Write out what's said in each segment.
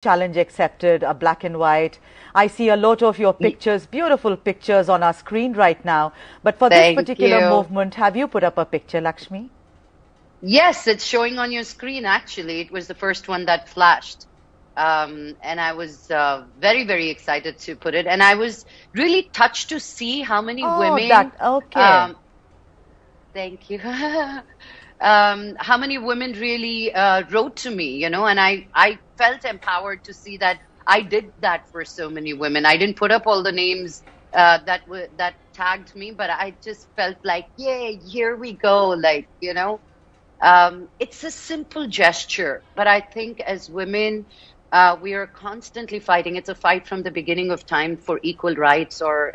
challenge accepted, a black and white. I see a lot of your pictures, beautiful pictures on our screen right now. But for this particular movement, have you put up a picture, Lakshmi? Yes, it's showing on your screen, actually. It was the first one that flashed. And I was very, very excited to put it. And I was really touched to see how many women... Okay. Thank you. How many women really wrote to me, and I felt empowered to see that I did that for so many women. I didn't put up all the names that tagged me, but I just felt like, yay, here we go. Like, it's a simple gesture, but I think as women, we are constantly fighting. It's a fight from the beginning of time for equal rights or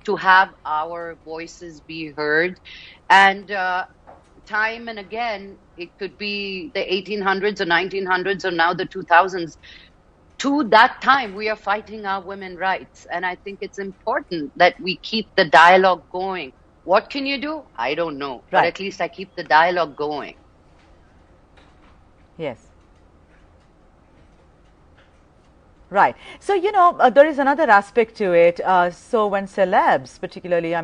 to have our voices be heard. And time and again, it could be the 1800s or 1900s or now the 2000s. To that time, we are fighting our women's rights. And I think it's important that we keep the dialogue going. What can you do? I don't know. Right. But at least I keep the dialogue going. Yes. Right. So, there is another aspect to it. So when celebs, particularly,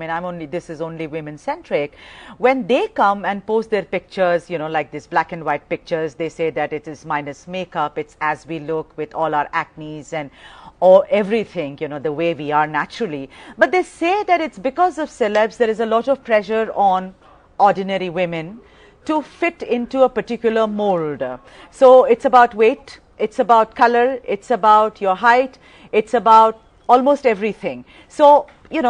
this is only women centric, when they come and post their pictures, like these black and white pictures, they say that it is minus makeup, it's as we look with all our acnes and everything, the way we are naturally. But they say that it's because of celebs, there is a lot of pressure on ordinary women to fit into a particular mold. So it's about weight. It's about color, it's about your height, it's about almost everything. So,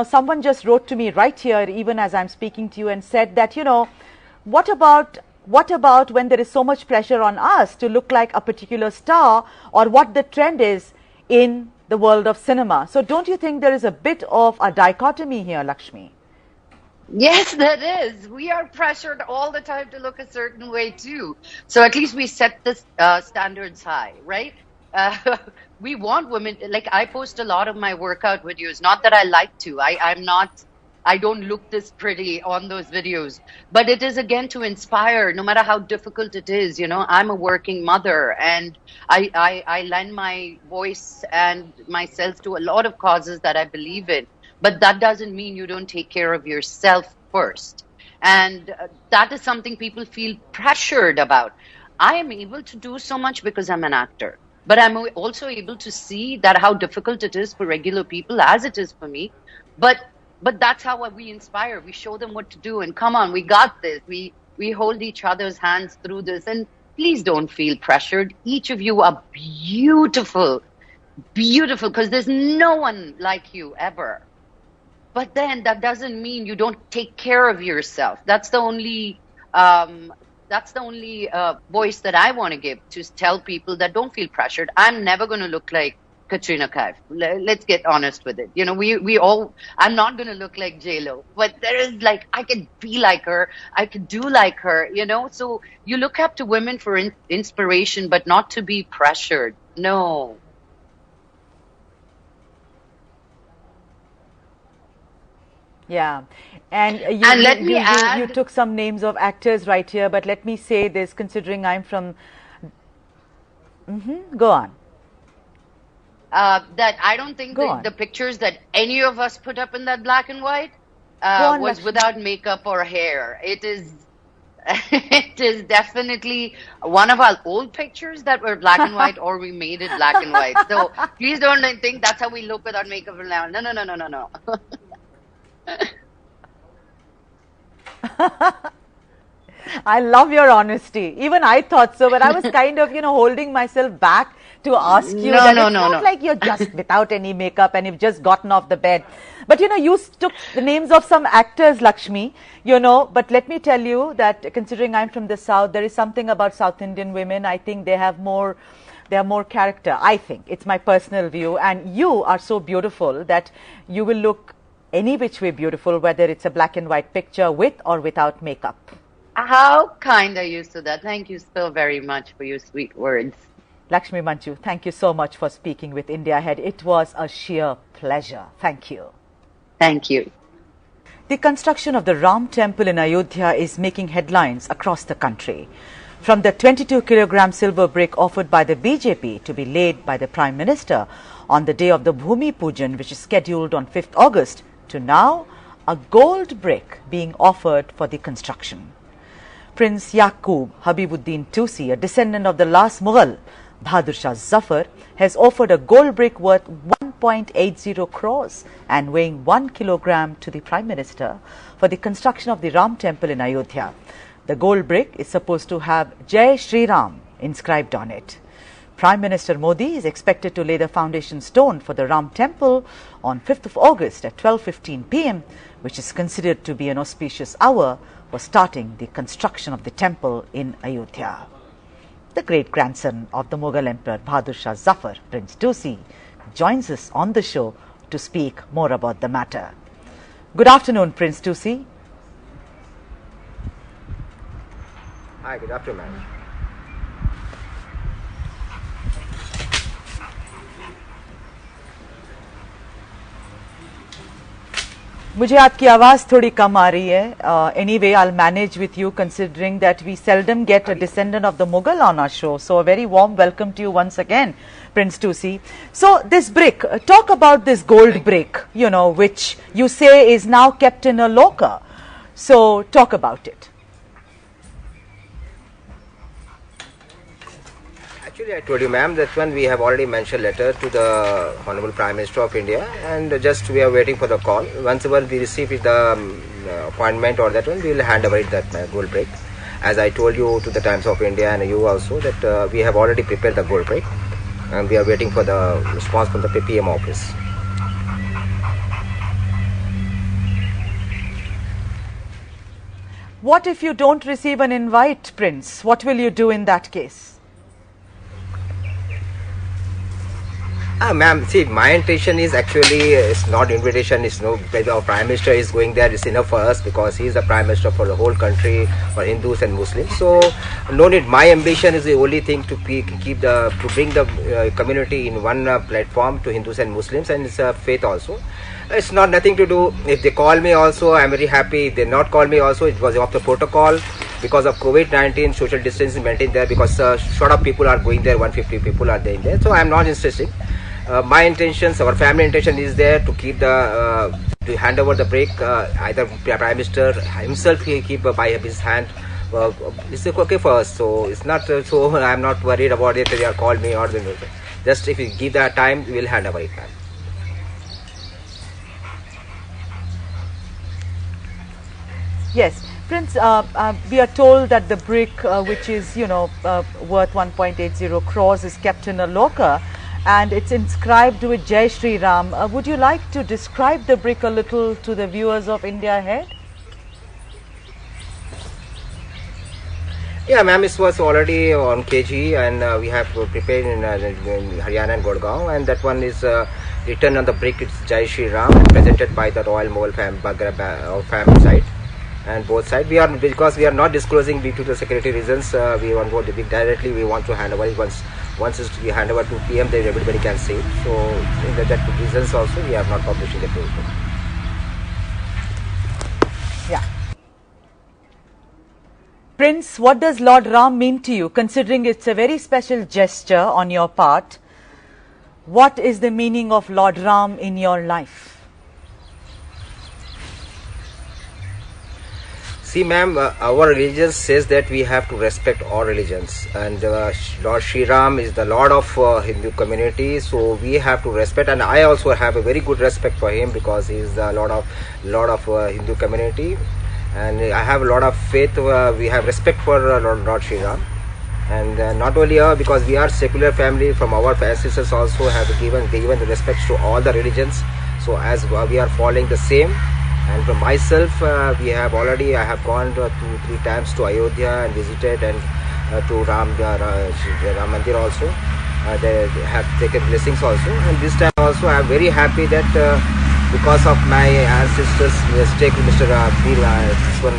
someone just wrote to me right here, even as I'm speaking to you, and said that, what about when there is so much pressure on us to look like a particular star, or what the trend is in the world of cinema? So don't you think there is a bit of a dichotomy here, Lakshmi? Yes, there is. We are pressured all the time to look a certain way too. So at least we set the standards high, right? We want women, like I post a lot of my workout videos, not that I like to. I don't look this pretty on those videos, but it is again to inspire, no matter how difficult it is. I'm a working mother and I lend my voice and myself to a lot of causes that I believe in. But that doesn't mean you don't take care of yourself first. And that is something people feel pressured about. I am able to do so much because I'm an actor. But I'm also able to see that how difficult it is for regular people, as it is for me. But that's how we inspire. We show them what to do. And come on, we got this. We hold each other's hands through this. And please don't feel pressured. Each of you are beautiful. Beautiful, because there's no one like you ever. But then that doesn't mean you don't take care of yourself. That's the only voice that I want to give, to tell people that don't feel pressured. I'm never going to look like Katrina Kaif. Let's get honest with it. I'm not going to look like J-Lo, but there is I could be like her. I could do like her, So you look up to women for inspiration, but not to be pressured. No. Yeah, and you took some names of actors right here, but let me say this, considering I'm from... Go on. That I don't think the pictures that any of us put up in that black and white was without makeup or hair. It is definitely one of our old pictures that were black and white, or we made it black and white. So please don't think that's how we look without makeup now. No. I love your honesty. Even I thought so, but I was kind of, holding myself back to ask you. It's not like you're just without any makeup and you've just gotten off the bed. But, you took the names of some actors, Lakshmi, but let me tell you that considering I'm from the South, there is something about South Indian women. I think they have more character. I think it's my personal view. And you are so beautiful that you will look any which way beautiful, whether it's a black and white picture with or without makeup. How kind are you to that? Thank you so very much for your sweet words. Lakshmi Manju, thank you so much for speaking with India Ahead. It was a sheer pleasure. Thank you. Thank you. The construction of the Ram temple in Ayodhya is making headlines across the country. from the 22-kilogram silver brick offered by the BJP to be laid by the Prime Minister on the day of the Bhumi Pujan, which is scheduled on 5th August, to now a gold brick being offered for the construction. Prince Yaqub Habibuddin Tusi, a descendant of the last Mughal, Bahadur Shah Zafar, has offered a gold brick worth 1.80 crores and weighing 1 kilogram to the Prime Minister for the construction of the Ram temple in Ayodhya. The gold brick is supposed to have Jai Shri Ram inscribed on it. Prime Minister Modi is expected to lay the foundation stone for the Ram temple on 5th of August at 12:15 p.m., which is considered to be an auspicious hour for starting the construction of the temple in Ayodhya. The great-grandson of the Mughal Emperor Bahadur Shah Zafar, Prince Tusi, joins us on the show to speak more about the matter. Good afternoon, Prince Tusi. Hi, good afternoon, ma'am. मुझे आपकी आवाज थोड़ी कम आ रही है. Anyway, I'll manage with you considering that we seldom get a descendant of the Mughal on our show. So a very warm welcome to you once again, Prince Tusi. So this brick, talk about this gold brick, which you say is now kept in a locker. So talk about it. Actually, I told you, ma'am, that one we have already mentioned letter to the Honorable Prime Minister of India, and just we are waiting for the call. Once we receive the appointment or that one, we will hand over that gold brick. As I told you to the Times of India and you also, that we have already prepared the gold brick, and we are waiting for the response from the PM office. What if you don't receive an invite, Prince? What will you do in that case? Ma'am, see, my intention is actually, it's not invitation, it's no, our Prime Minister is going there, it's enough for us because he is the Prime Minister for the whole country, for Hindus and Muslims. So, no need, my ambition is the only thing to bring the community in one platform to Hindus and Muslims, and it's a faith also. It's not nothing to do, if they call me also, I'm very happy. If they not call me also, it was off the protocol. Because of COVID-19, social distance is maintained there because short of people are going there, 150 people are there. So I'm not insisting. My intentions, our family intention is there to keep to hand over the brick. Either Prime Minister himself he keep by his hand. It's okay for us. So it's not so I'm not worried about it. They are called me or just if you give that time, we will hand over it. Yes. Prince, we are told that the brick, which is, worth 1.80 crores, is kept in a locker, and it's inscribed with Jai Shri Ram. Would you like to describe the brick a little to the viewers of India Ahead? Yeah, ma'am, it was already on KG, and we have prepared in Haryana and Gurgaon, and that one is written on the brick. It's Jai Shri Ram, presented by the Royal Mughal family side. And both sides, because we are not disclosing due to the security reasons, we want to go directly. We want to hand over it once we hand over to PM, then everybody can see it. So in that reasons also, we are not publishing the paper. Yeah. Prince, what does Lord Ram mean to you? Considering it's a very special gesture on your part, what is the meaning of Lord Ram in your life? See, ma'am, our religion says that we have to respect all religions, and Lord Shri Ram is the Lord of Hindu community, so we have to respect. And I also have a very good respect for him because he is the Lord of Hindu community, and I have a lot of faith. We have respect for Lord Shri Ram, and not only because we are secular family, from our ancestors also have given the respects to all the religions. So as we are following the same. And for myself, I have gone 2-3 times to Ayodhya and visited, and to Ram Mandir also. They have taken blessings also. And this time also, I am very happy that because of my ancestors' mistake,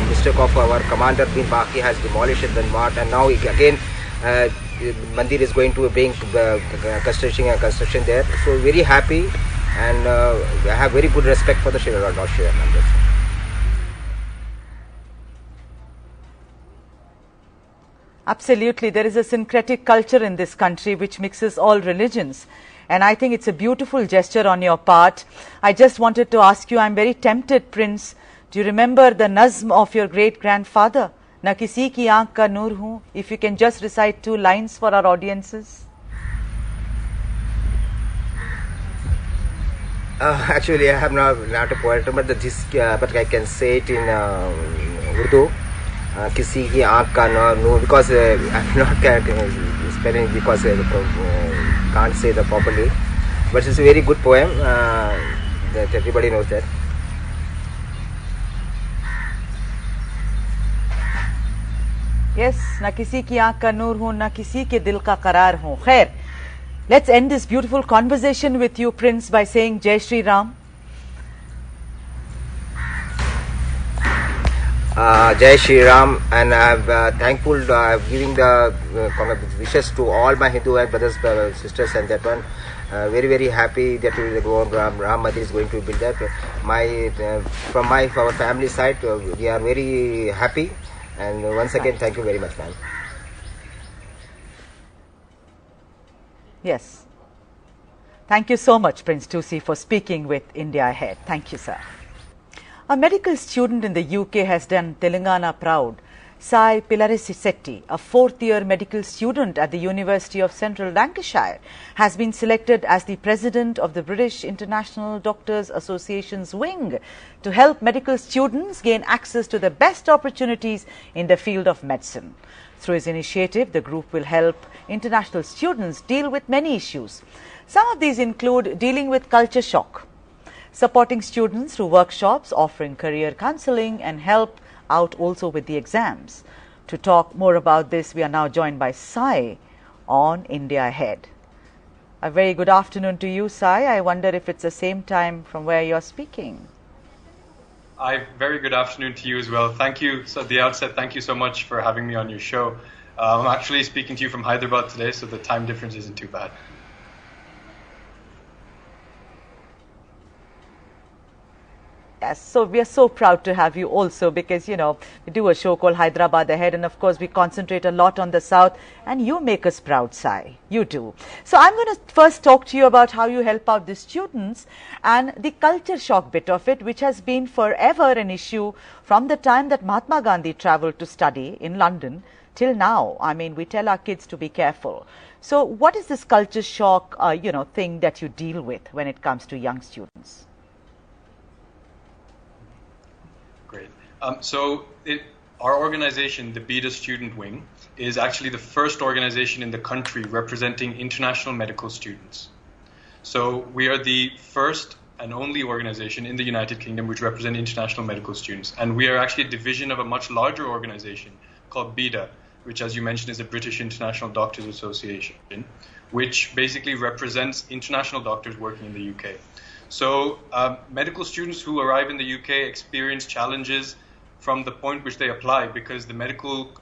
mistake of our commander bin Baki has demolished the Mart, and now again Mandir is going to bring construction there. So very happy. And I have very good respect for the Shri Ram. Absolutely. There is a syncretic culture in this country which mixes all religions. And I think it's a beautiful gesture on your part. I just wanted to ask you, I'm very tempted, Prince. Do you remember the nazm of your great-grandfather? Na kisi ki aankh ka noor hoon. If you can just recite 2 lines for our audiences. Actually, I have not a poet, but I can say it in Urdu. Kisi ki aankh ka noor, because I'm not spelling because can't say that properly. But it's a very good poem that everybody knows that. Yes, na kisi ki aankh ka noor hoon, na kisi ke dil ka qarar hoon. Khair, let's end this beautiful conversation with you, Prince, by saying Jai Shri Ram. Jai Shri Ram, and I'm thankful. I'm giving the wishes to all my Hindu and brothers, sisters, and that one. Very, very happy that Ram Mandir is going to build that. From our family side, we are very happy. And once again, thank you very much, ma'am. Yes. Thank you so much, Prince Tusi, for speaking with India Ahead. Thank you, sir. A medical student in the UK has done Telangana proud. Sai Pilarisetti, a 4th-year medical student at the University of Central Lancashire, has been selected as the president of the British International Doctors Association's wing to help medical students gain access to the best opportunities in the field of medicine. Through his initiative, the group will help international students deal with many issues. Some of these include dealing with culture shock, supporting students through workshops, offering career counseling, and help out also with the exams. To talk more about this, we are now joined by Sai on India Ahead. A very good afternoon to you, Sai. I wonder if it's the same time from where you're speaking. Very good afternoon to you as well. Thank you. So at the outset, thank you so much for having me on your show. I'm actually speaking to you from Hyderabad today, so the time difference isn't too bad. Yes, so we are so proud to have you also because, you know, we do a show called Hyderabad Ahead, and of course we concentrate a lot on the South, and you make us proud, Sai. You do. So I'm going to first talk to you about how you help out the students and the culture shock bit of it, which has been forever an issue from the time that Mahatma Gandhi traveled to study in London till now. I mean, we tell our kids to be careful. So what is this culture shock, thing that you deal with when it comes to young students? Great. Our organization, the BETA Student Wing, is actually the first organization in the country representing international medical students. So we are the first and only organization in the United Kingdom which represent international medical students. And we are actually a division of a much larger organization called BETA, which, as you mentioned, is the British International Doctors Association, which basically represents international doctors working in the UK. So medical students who arrive in the UK experience challenges from the point which they apply, because the medical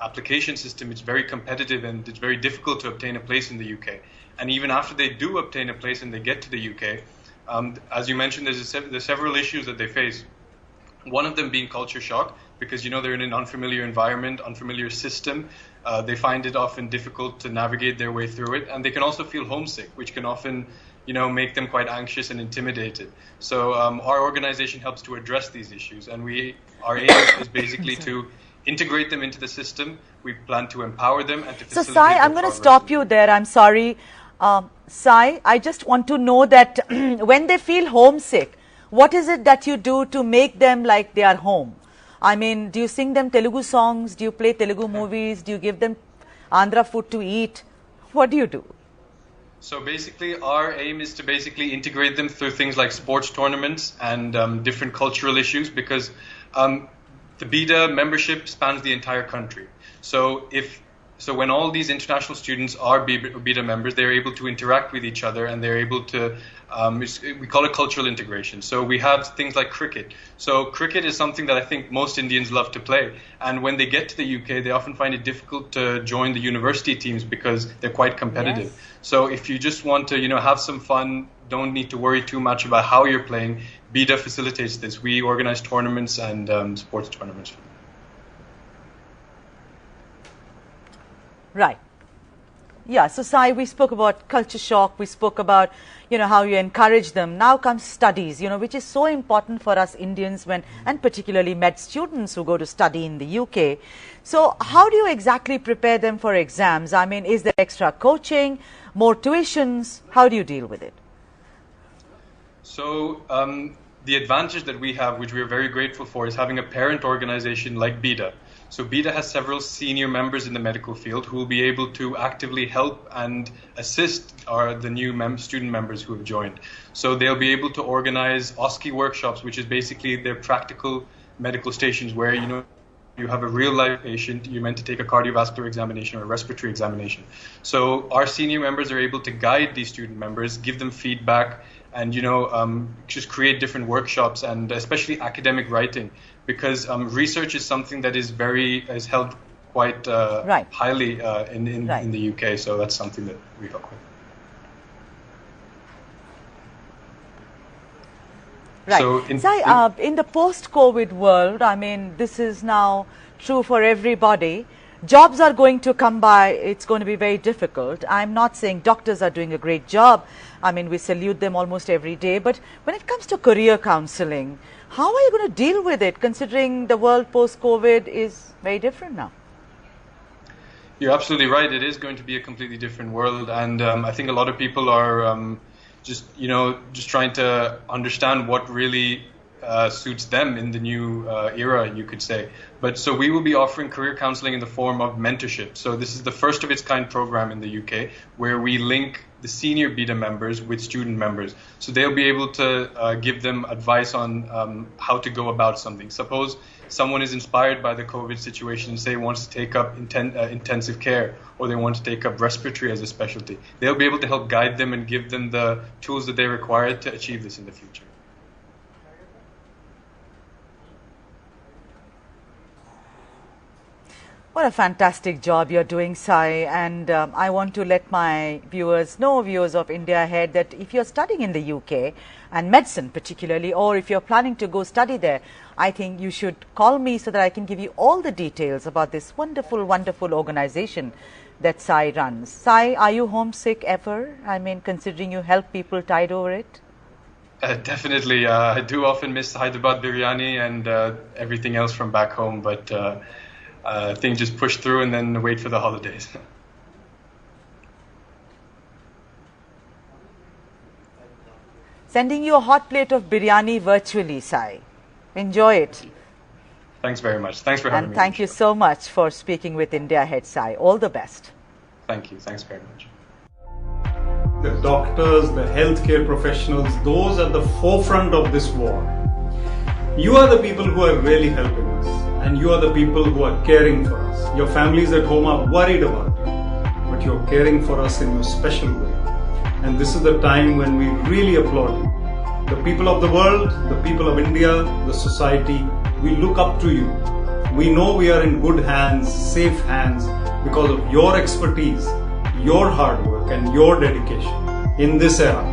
application system is very competitive and it's very difficult to obtain a place in the UK. And even after they do obtain a place and they get to the UK, as you mentioned, there's several issues that they face. One of them being culture shock, because they're in an unfamiliar environment, unfamiliar system. They find it often difficult to navigate their way through it, and they can also feel homesick, which can often make them quite anxious and intimidated. So our organization helps to address these issues, and our aim is basically to integrate them into the system. We plan to empower them and to facilitate. So Sai, I'm going to stop you there. I'm sorry. Sai, I just want to know that when they feel homesick, what is it that you do to make them like they are home? I mean, do you sing them Telugu songs? Do you play Telugu movies? Do you give them Andhra food to eat? What do you do? So basically, our aim is to basically integrate them through things like sports tournaments and different cultural issues, because the BETA membership spans the entire country. So when all these international students are BETA members, they're able to interact with each other, and they're able to, we call it cultural integration. So we have things like cricket. So cricket is something that I think most Indians love to play. And when they get to the UK, they often find it difficult to join the university teams because they're quite competitive. Yes. So if you just want to, have some fun, don't need to worry too much about how you're playing, BETA facilitates this. We organize tournaments and sports tournaments. Right. Yeah, so Sai, we spoke about culture shock, we spoke about, how you encourage them. Now comes studies, which is so important for us Indians and particularly med students who go to study in the UK. So how do you exactly prepare them for exams? I mean, is there extra coaching, more tuitions? How do you deal with it? So the advantage that we have, which we are very grateful for, is having a parent organization like BIDA. So BIDA has several senior members in the medical field who will be able to actively help and assist the new student members who have joined. So they'll be able to organize OSCE workshops, which is basically their practical medical stations where, you have a real life patient, you're meant to take a cardiovascular examination or a respiratory examination. So our senior members are able to guide these student members, give them feedback, and just create different workshops, and especially academic writing, because research is something that is held quite highly in the UK. So that's something that we help with. Right. So in the post-COVID world, I mean, this is now true for everybody. Jobs are going to come by. It's going to be very difficult. I'm not saying doctors are doing a great job. I mean, we salute them almost every day. But when it comes to career counseling, how are you going to deal with it, considering the world post-COVID is very different now? You're absolutely right. It is going to be a completely different world. And I think a lot of people are just trying to understand what really suits them in the new era, you could say. But so we will be offering career counseling in the form of mentorship. So this is the first of its kind program in the UK where we link the senior BIDA members with student members. So they'll be able to give them advice on how to go about something. Suppose someone is inspired by the COVID situation and say wants to take up intensive care, or they want to take up respiratory as a specialty. They'll be able to help guide them and give them the tools that they require to achieve this in the future. What a fantastic job you're doing, Sai, and I want to let my viewers of India Ahead, that if you're studying in the UK, and medicine particularly, or if you're planning to go study there, I think you should call me so that I can give you all the details about this wonderful, wonderful organization that Sai runs. Sai, are you homesick ever? I mean, considering you help people tide over it? Definitely. I do often miss Hyderabad biryani and everything else from back home, but things just push through and then wait for the holidays. Sending you a hot plate of biryani virtually, Sai. Enjoy it. Thanks very much. Thanks for having me. And thank you so much for speaking with India Ahead, Sai. All the best. Thank you. Thanks very much. The doctors, the healthcare professionals, those at the forefront of this war. You are the people who are really helping us, and you are the people who are caring for us. Your families at home are worried about you, but you're caring for us in your special way. And this is the time when we really applaud you. The people of the world, the people of India, the society, we look up to you. We know we are in good hands, safe hands, because of your expertise, your hard work and your dedication in this era,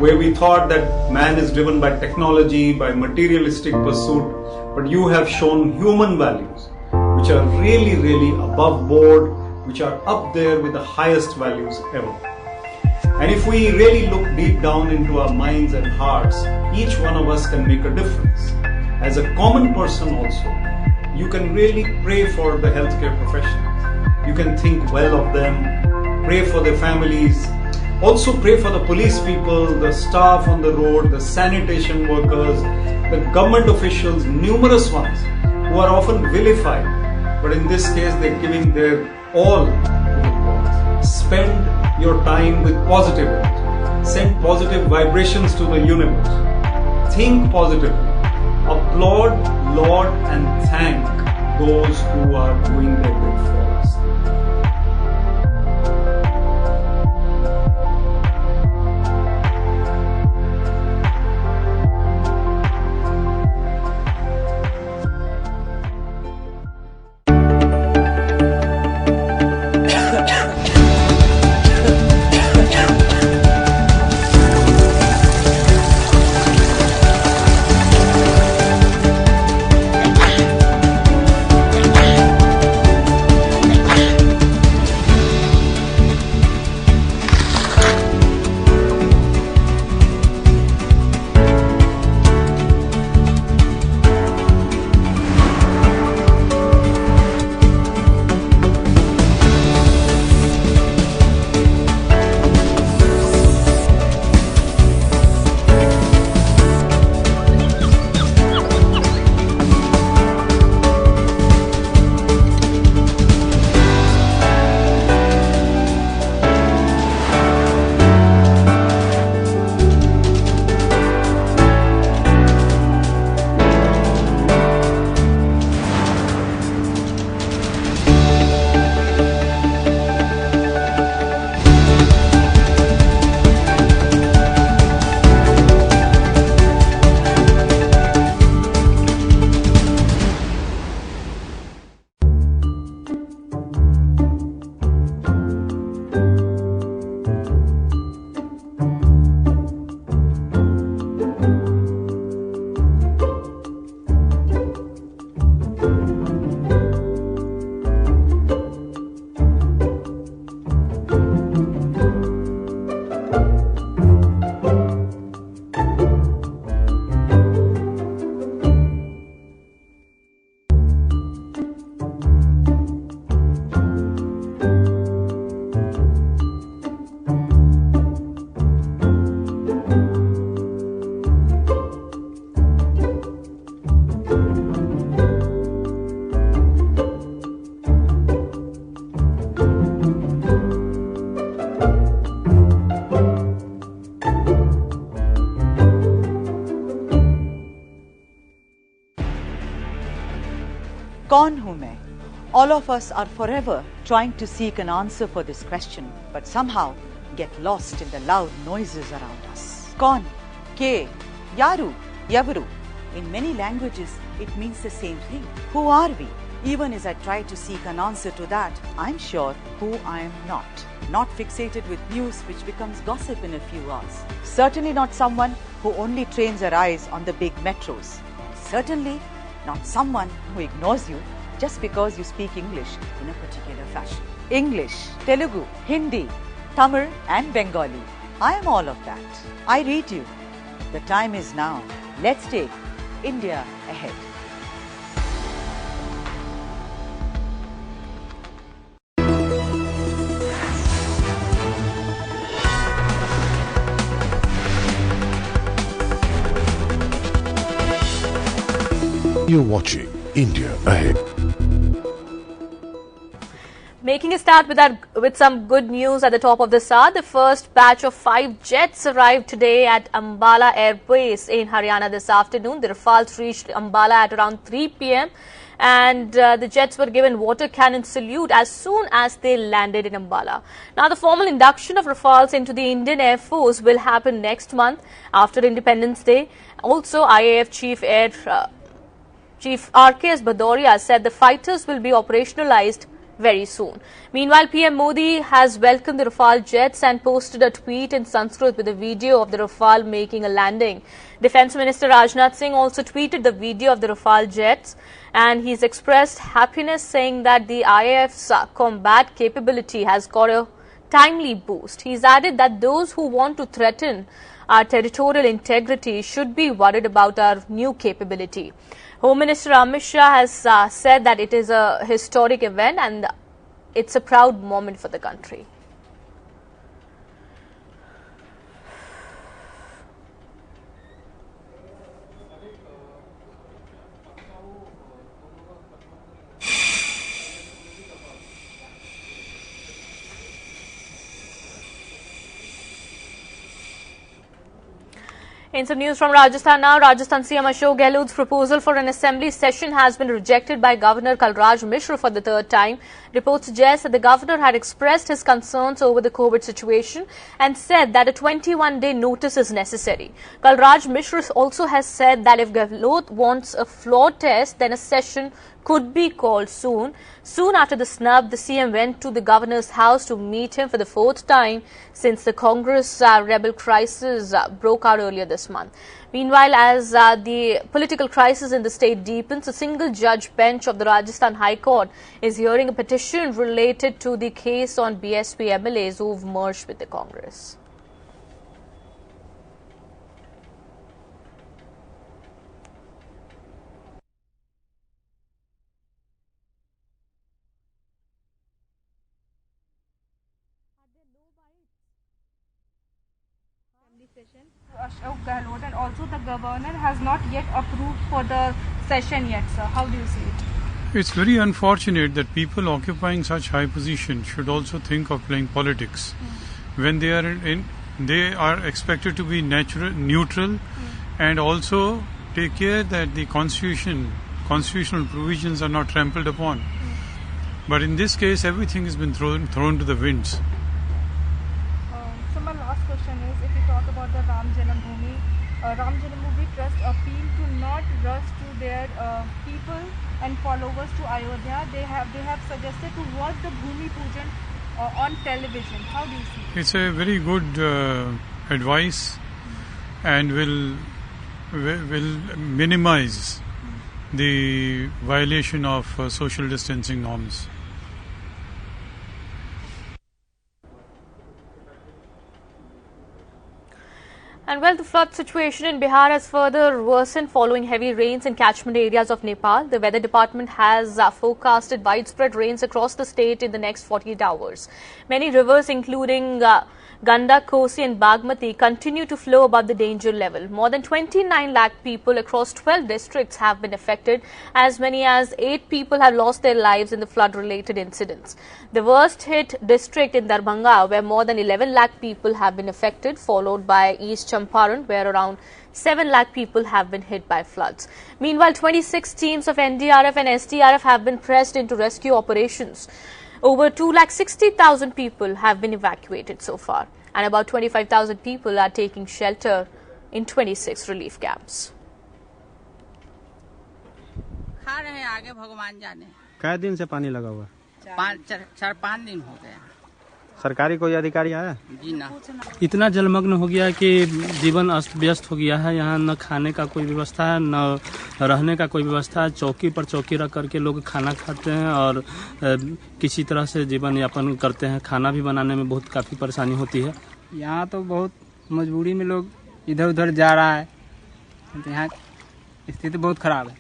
where we thought that man is driven by technology, by materialistic pursuit, but you have shown human values, which are really, really above board, which are up there with the highest values ever. And if we really look deep down into our minds and hearts, each one of us can make a difference. As a common person also, you can really pray for the healthcare professionals. You can think well of them, pray for their families, also pray for the police people, the staff on the road, the sanitation workers, the government officials, numerous ones who are often vilified, but in this case they're giving their all to the cause. Spend your time with positivity. Send positive vibrations to the universe. Think positively. Applaud, laud and thank those who are doing their bit for us. कौन हूँ मैं? All of us are forever trying to seek an answer for this question, but somehow get lost in the loud noises around us. कौन? के? यारू? यवरू? In many languages, it means the same thing. Who are we? Even as I try to seek an answer to that, I'm sure who I am not. Not fixated with news which becomes gossip in a few hours. Certainly not someone who only trains her eyes on the big metros. Certainly not someone who ignores you just because you speak English in a particular fashion. English, Telugu, Hindi, Tamil and Bengali. I am all of that. I read you. The time is now. Let's take India ahead. You're watching India Ahead. Making a start with some good news at the top of this hour. The first batch of 5 jets arrived today at Ambala Air Base in Haryana this afternoon. The Rafales reached Ambala at around 3 p.m. and the jets were given water cannon salute as soon as they landed in Ambala. Now, the formal induction of Rafales into the Indian Air Force will happen next month after Independence Day. Also, IAF Chief R.K.S. Bhadoria said the fighters will be operationalized very soon. Meanwhile, PM Modi has welcomed the Rafale jets and posted a tweet in Sanskrit with a video of the Rafale making a landing. Defence Minister Rajnath Singh also tweeted the video of the Rafale jets, and he's expressed happiness, saying that the IAF's combat capability has got a timely boost. He's added that those who want to threaten our territorial integrity should be worried about our new capability. Home Minister Amit Shah has said that it is a historic event and it's a proud moment for the country. In some news from Rajasthan now, Rajasthan CM Ashok Gehlot's proposal for an assembly session has been rejected by Governor Kalraj Mishra for the third time. Reports suggest that the governor had expressed his concerns over the COVID situation and said that a 21-day notice is necessary. Kalraj Mishra also has said that if Gehlot wants a floor test, then a session could be called soon. Soon after the snub, the CM went to the governor's house to meet him for the 4th time since the Congress rebel crisis broke out earlier this month. Meanwhile, as the political crisis in the state deepens, a single-judge bench of the Rajasthan High Court is hearing a petition related to the case on BSP MLAs who've merged with the Congress. Session to Ashok Gehlot, and also the governor has not yet approved for the session yet, sir. How do you see it? It's very unfortunate that people occupying such high positions should also think of playing politics when they are expected to be neutral and also take care that the constitutional provisions are not trampled upon. But in this case, everything has been thrown to the winds. So my last question is, if you talk about the Ram Janmabhoomi Trust appeal to not rush to their people and followers to Ayodhya, they have suggested to watch the Bhumi Pujan on television. How do you see it? It's a very good advice and will minimize the violation of social distancing norms. And well, the flood situation in Bihar has further worsened following heavy rains in catchment areas of Nepal. The weather department has forecasted widespread rains across the state in the next 48 hours. Many rivers, including Ganda, Kosi and Bagmati, continue to flow above the danger level. More than 29 lakh people across 12 districts have been affected. As many as 8 people have lost their lives in the flood-related incidents. The worst-hit district in Darbhanga, where more than 11 lakh people have been affected, followed by East Champaran Champaran, where around 7 lakh people have been hit by floods. Meanwhile, 26 teams of NDRF and SDRF have been pressed into rescue operations. Over 2,60,000 people have been evacuated so far, and about 25,000 people are taking shelter in 26 relief camps. खा रहे हैं, आगे भगवान जाने। कै दिन से पानी लगा हुआ? 4-5 दिन हो गया। सरकारी कोई अधिकारी आया? जी ना। इतना जलमग्न हो गया कि जीवन अस्त व्यस्त हो गया है। यहाँ न खाने का कोई व्यवस्था है, न रहने का कोई व्यवस्था है। चौकी पर चौकी रख करके लोग खाना खाते हैं और किसी तरह से जीवन यापन करते हैं। खाना भी बनाने में बहुत काफ़ी परेशानी होती है। यहाँ तो बहुत मजबूरी में लोग इधर उधर जा रहा है। यहाँ स्थिति बहुत खराब है।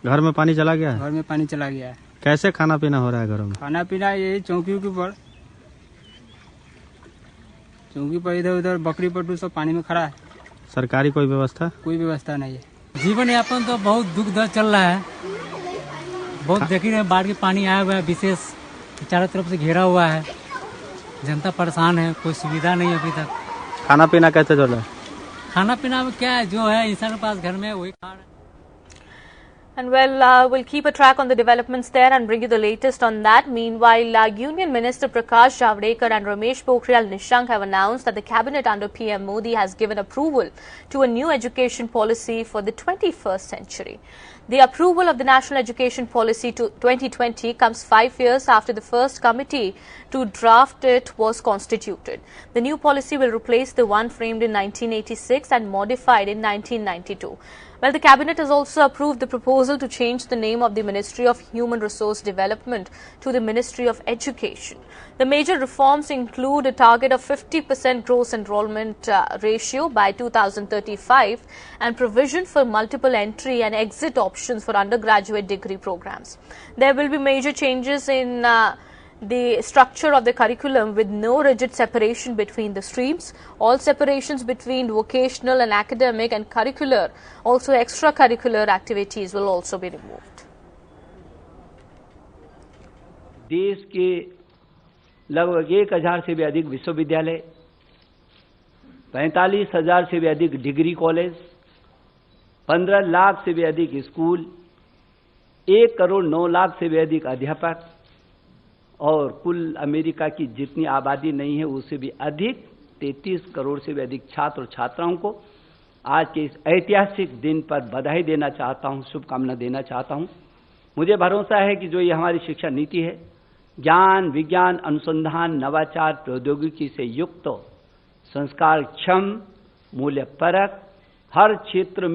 घर में पानी चला गया है? घर में पानी चला गया है। कैसे खाना पीना हो रहा है घरों में? खाना पीना यही चौकी पर इधर उधर बकरी पट्टू सब पानी में खड़ा है। सरकारी कोई व्यवस्था? कोई व्यवस्था नहीं है। जीवन यापन तो बहुत दुख दर्द चल रहा है। बहुत देख रहे हैं, बाढ़ के पानी आया हुआ है, विशेष चारों तरफ से घेरा हुआ है। जनता परेशान है, कोई सुविधा नहीं अभी तक। खाना पीना कैसे चल रहा है? खाना पीना में क्या है, जो है इंसान के पास घर में वही खा रहे हैं। And we'll keep a track on the developments there and bring you the latest on that. Meanwhile, Union Minister Prakash Javadekar and Ramesh Pokhriyal Nishank have announced that the cabinet under PM Modi has given approval to a new education policy for the 21st century. The approval of the National Education Policy to 2020 comes 5 years after the first committee to draft it was constituted. The new policy will replace the one framed in 1986 and modified in 1992. Well, the cabinet has also approved the proposal to change the name of the Ministry of Human Resource Development to the Ministry of Education. The major reforms include a target of 50% gross enrollment ratio by 2035 and provision for multiple entry and exit options for undergraduate degree programs. There will be major changes in the structure of the curriculum with no rigid separation between the streams. All separations between vocational and academic and curricular, also extracurricular activities will also be removed. देश के लगभग 1000 से भी अधिक विश्वविद्यालय, 45,000 से भी अधिक डिग्री कॉलेज, 15 लाख से भी अधिक स्कूल, 1 करोड़ 9 लाख से भी अधिक अध्यापक और कुल अमेरिका की जितनी आबादी नहीं है उससे भी अधिक 33 करोड़ से भी अधिक छात्र और छात्राओं को आज के इस ऐतिहासिक दिन पर बधाई देना चाहता हूं, शुभकामना देना चाहता हूं। मुझे भरोसा है कि जो ये हमारी शिक्षा नीति है, ज्ञान, विज्ञान, अनुसंधान, नवाचार, प्रौद्योगिकी से युक्त, संस्कार क्षम, मूल्य परक, हर क्षेत्र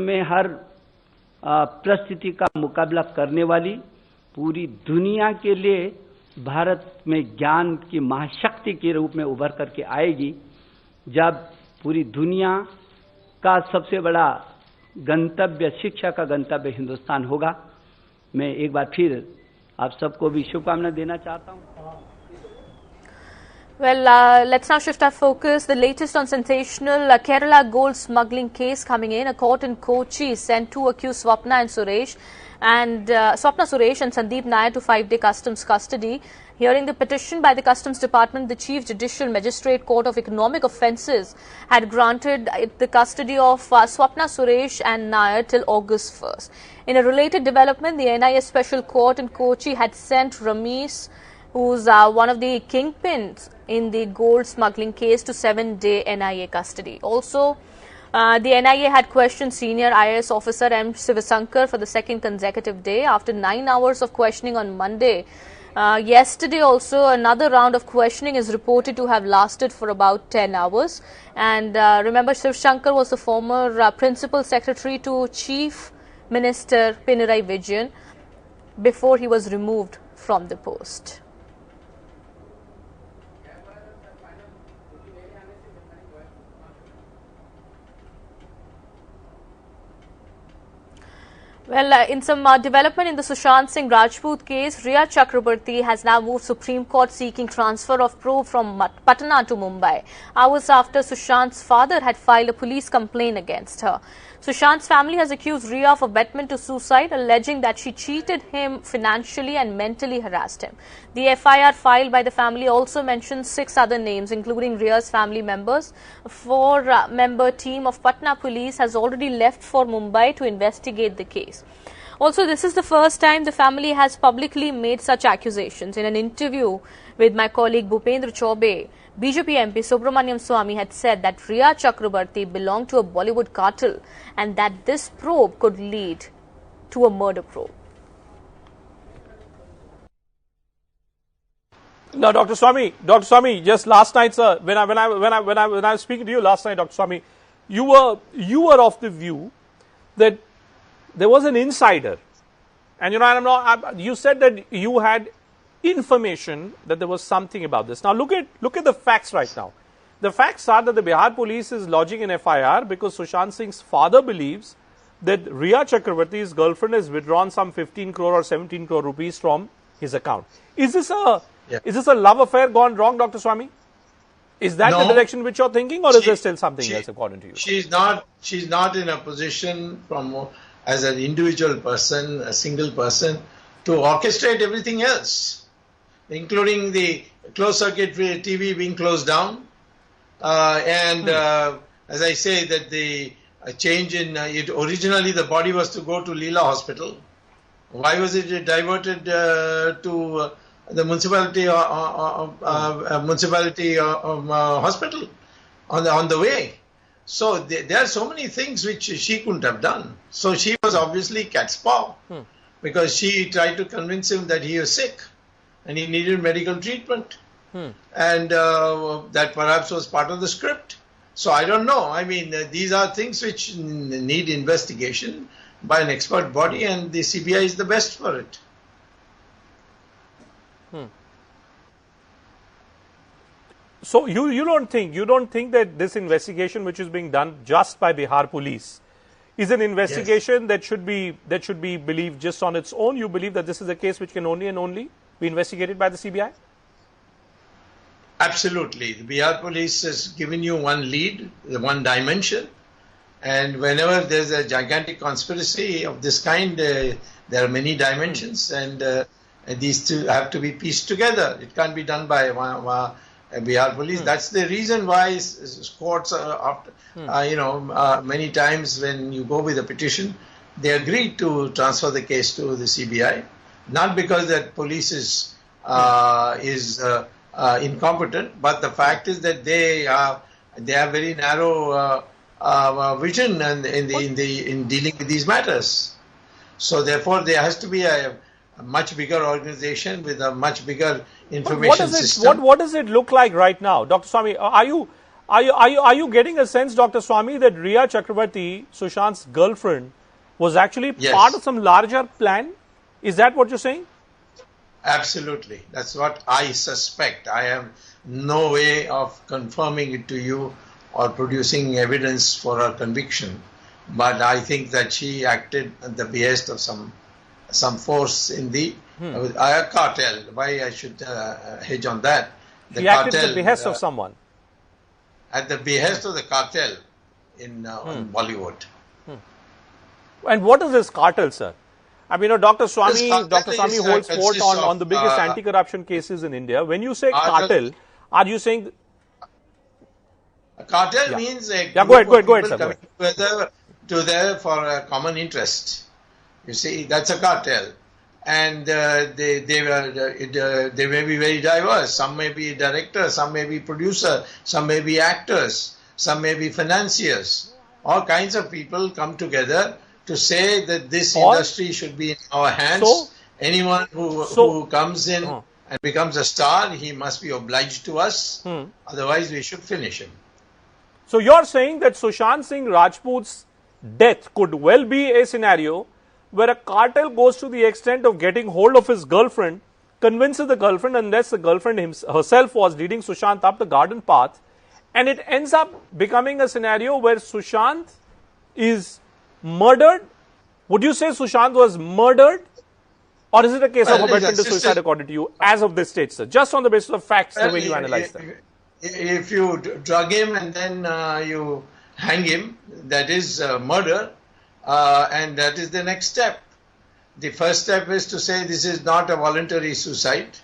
में हर परिस्थिति का मुकाबला करने वाली, पूरी दुनिया के लिए भारत में ज्ञान की महाशक्ति के रूप में उभर करके आएगी। जब पूरी दुनिया का सबसे बड़ा गंतव्य, शिक्षा का गंतव्य हिंदुस्तान होगा। मैं एक बार फिर आप सबको भी शुभकामना देना चाहता हूं। Well, let's now shift our focus. The latest on sensational Kerala gold smuggling case coming in. A court in Kochi sent 2 accused Swapna Suresh and Sandeep Nair to 5-day customs custody. Hearing the petition by the Customs Department, the Chief Judicial Magistrate Court of Economic Offences had granted the custody of Swapna Suresh and Nair till August 1st. In a related development, the NIA Special Court in Kochi had sent Ramesh, who's one of the kingpins in the gold smuggling case, to 7-day NIA custody. Also, the NIA had questioned senior IAS officer M. Sivasankar for the second consecutive day after 9 hours of questioning on Monday. Yesterday also another round of questioning is reported to have lasted for about 10 hours. And remember, Sivasankar was the former principal secretary to Chief Minister Pinarayi Vijayan before he was removed from the post. Well, in some development in the Sushant Singh Rajput case, Riya Chakrabarti has now moved Supreme Court seeking transfer of probe from Patna to Mumbai, hours after Sushant's father had filed a police complaint against her. Sushant's family has accused Riya of abetment to suicide, alleging that she cheated him financially and mentally harassed him. The FIR filed by the family also mentions 6 other names, including Riya's family members. A 4-member team of Patna police has already left for Mumbai to investigate the case. Also, this is the first time the family has publicly made such accusations. In an interview with my colleague Bhupendra Chaubey, BJP MP Subramaniam Swamy had said that Riya Chakrabarti belonged to a Bollywood cartel and that this probe could lead to a murder probe. Now, Dr. Swamy, just last night, sir, when I was speaking to you last night, Dr. Swamy, you were of the view that there was an insider, and you said that you had information that there was something about this. Now look at the facts right now. The facts are that the Bihar police is lodging an FIR because Sushant Singh's father believes that Riya Chakrabarti's girlfriend has withdrawn some 15 crore or 17 crore rupees from his account. Is this a love affair gone wrong, Dr. Swamy? Is that the direction which you're thinking, or is there still something else according to you? She's not in a position as an individual person, a single person, to orchestrate everything else, including the closed circuit TV being closed down, as I say, that the change in it, originally the body was to go to Leela Hospital. Why was it diverted to the municipality hospital on the way? So there are so many things which she couldn't have done. So she was obviously cat's paw, because she tried to convince him that he was sick and he needed medical treatment, and that perhaps was part of the script. So I don't know. I mean, these are things which need investigation by an expert body, and the CBI is the best for it. So you don't think that this investigation, which is being done just by Bihar police, is an investigation that should be believed just on its own? You believe that this is a case which can only be investigated by the CBI? Absolutely. The Bihar police has given you one lead, one dimension, and whenever there's a gigantic conspiracy of this kind, there are many dimensions, and these two have to be pieced together. It can't be done by Bihar police. That's the reason why courts are many times when you go with a petition, they agree to transfer the case to the CBI, not because that police is incompetent, but the fact is that they have very narrow vision in dealing with these matters. So therefore, there has to be a much bigger organization with a much bigger information system. What does it look like right now, Dr. Swamy? Are you getting a sense, Dr. Swamy, that Riya Chakrabarti, Sushant's girlfriend, was actually part of some larger plan? Is that what you're saying? Absolutely. That's what I suspect. I have no way of confirming it to you or producing evidence for her conviction. But I think that she acted at the behest of some force in the cartel. Why I should hedge on that? She acted at the behest of someone? At the behest of the cartel in Bollywood. And what is this cartel, sir? I mean, Dr. Swamy holds court on the biggest anti-corruption cases in India. When you say cartel, are you saying... A cartel means a go ahead, sir. Coming together for a common interest. You see, that's a cartel. And they may be very diverse. Some may be directors, some may be producers, some may be actors, some may be financiers. All kinds of people come together to say that this industry should be in our hands. So, anyone who comes in and becomes a star, he must be obliged to us. Otherwise, we should finish him. So you're saying that Sushant Singh Rajput's death could well be a scenario where a cartel goes to the extent of getting hold of his girlfriend, convinces the girlfriend, unless the girlfriend herself was leading Sushant up the garden path, and it ends up becoming a scenario where Sushant is murdered Would you say Sushant was murdered, or is it a case of Well, abetment to suicide according to you as of this stage, sir? Just on the basis of facts, the way you analyze them. If you drug him and then you hang him, that is murder, and that is the next step. The first step is to say this is not a voluntary suicide,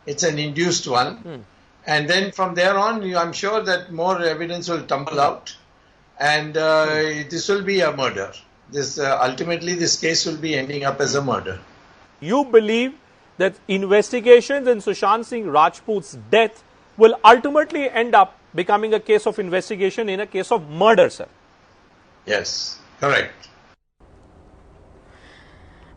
it's an induced one. And then from there on, I'm sure that more evidence will tumble out, and this will be a murder. This ultimately, this case will be ending up as a murder. You believe that investigations in Sushant Singh Rajput's death will ultimately end up becoming a case of investigation in a case of murder, sir? Yes, correct.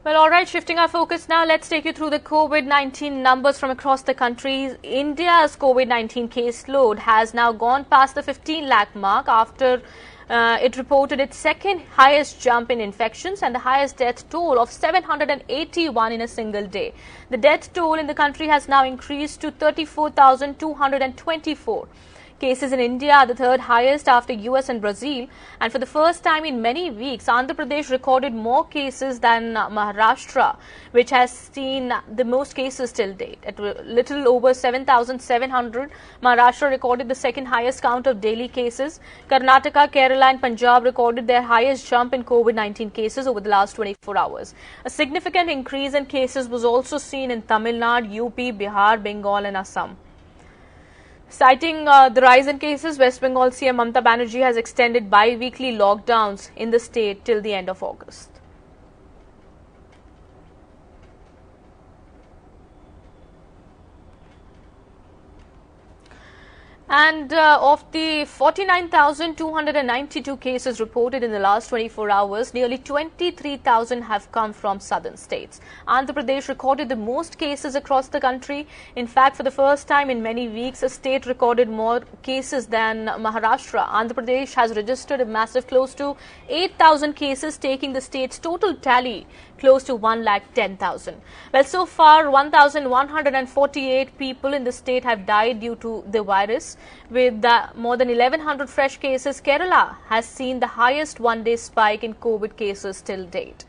Well, all right, shifting our focus now, let's take you through the COVID-19 numbers from across the country. India's COVID-19 caseload has now gone past the 15 lakh mark after it reported its second highest jump in infections and the highest death toll of 781 in a single day. The death toll in the country has now increased to 34,224. Cases in India are the third highest after US and Brazil, and for the first time in many weeks, Andhra Pradesh recorded more cases than Maharashtra, which has seen the most cases till date. At little over 7,700, Maharashtra recorded the second highest count of daily cases. Karnataka, Kerala and Punjab recorded their highest jump in COVID-19 cases over the last 24 hours. A significant increase in cases was also seen in Tamil Nadu, UP, Bihar, Bengal and Assam. Citing the rise in cases, West Bengal CM Mamata Banerjee has extended bi-weekly lockdowns in the state till the end of August. And of the 49,292 cases reported in the last 24 hours, nearly 23,000 have come from southern states. Andhra Pradesh recorded the most cases across the country. In fact, for the first time in many weeks, a state recorded more cases than Maharashtra. Andhra Pradesh has registered a massive close to 8,000 cases, taking the state's total tally close to 1,10,000. Well, so far, 1,148 people in the state have died due to the virus. With more than 1,100 fresh cases, Kerala has seen the highest one-day spike in COVID cases till date.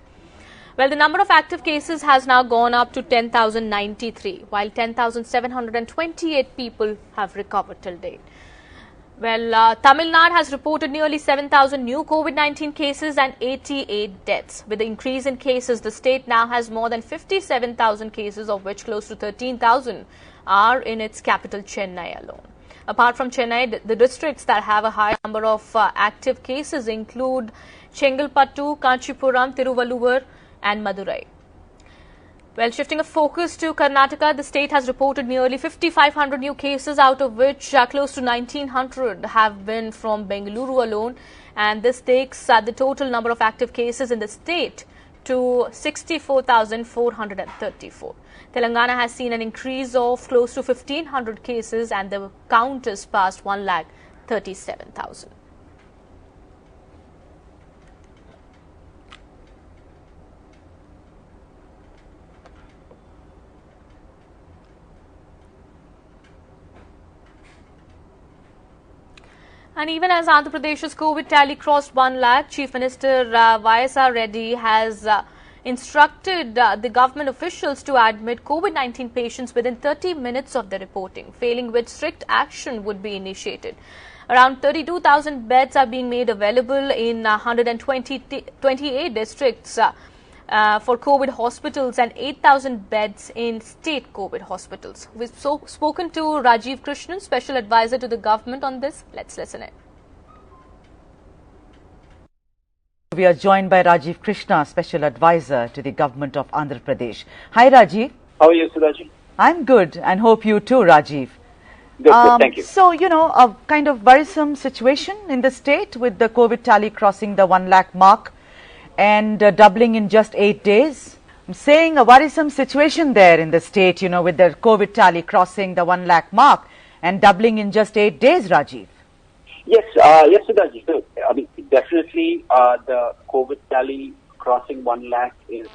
Well, the number of active cases has now gone up to 10,093, while 10,728 people have recovered till date. Well, Tamil Nadu has reported nearly 7,000 new COVID-19 cases and 88 deaths. With the increase in cases, the state now has more than 57,000 cases, of which close to 13,000 are in its capital, Chennai alone. Apart from Chennai, the districts that have a high number of active cases include Chengalpattu, Kanchipuram, Tiruvallur and Madurai. Well, shifting a focus to Karnataka, the state has reported nearly 5,500 new cases, out of which close to 1,900 have been from Bengaluru alone. And this takes the total number of active cases in the state to 64,434. Telangana has seen an increase of close to 1,500 cases and the count is past 1,37,000. And even as Andhra Pradesh's COVID tally crossed 1 lakh, Chief Minister Y.S.R. Reddy has instructed the government officials to admit COVID-19 patients within 30 minutes of their reporting, failing which strict action would be initiated. Around 32,000 beds are being made available in 128 districts for COVID hospitals and 8,000 beds in state COVID hospitals. We've spoken to Rajiv Krishnan, Special Advisor to the government on this. Let's listen in. We are joined by Rajiv Krishna, Special Advisor to the government of Andhra Pradesh. Hi Rajiv. How are you, Sudhaji? I'm good and hope you too, Rajiv. Good, thank you. So, a kind of worrisome situation in the state with the COVID tally crossing the 1 lakh mark and doubling in just 8 days. I'm saying a worrisome situation there in the state, with the COVID tally crossing the 1 lakh mark and doubling in just 8 days, Rajiv. Yes, Sudhaji. So, definitely the COVID tally crossing 1 lakh is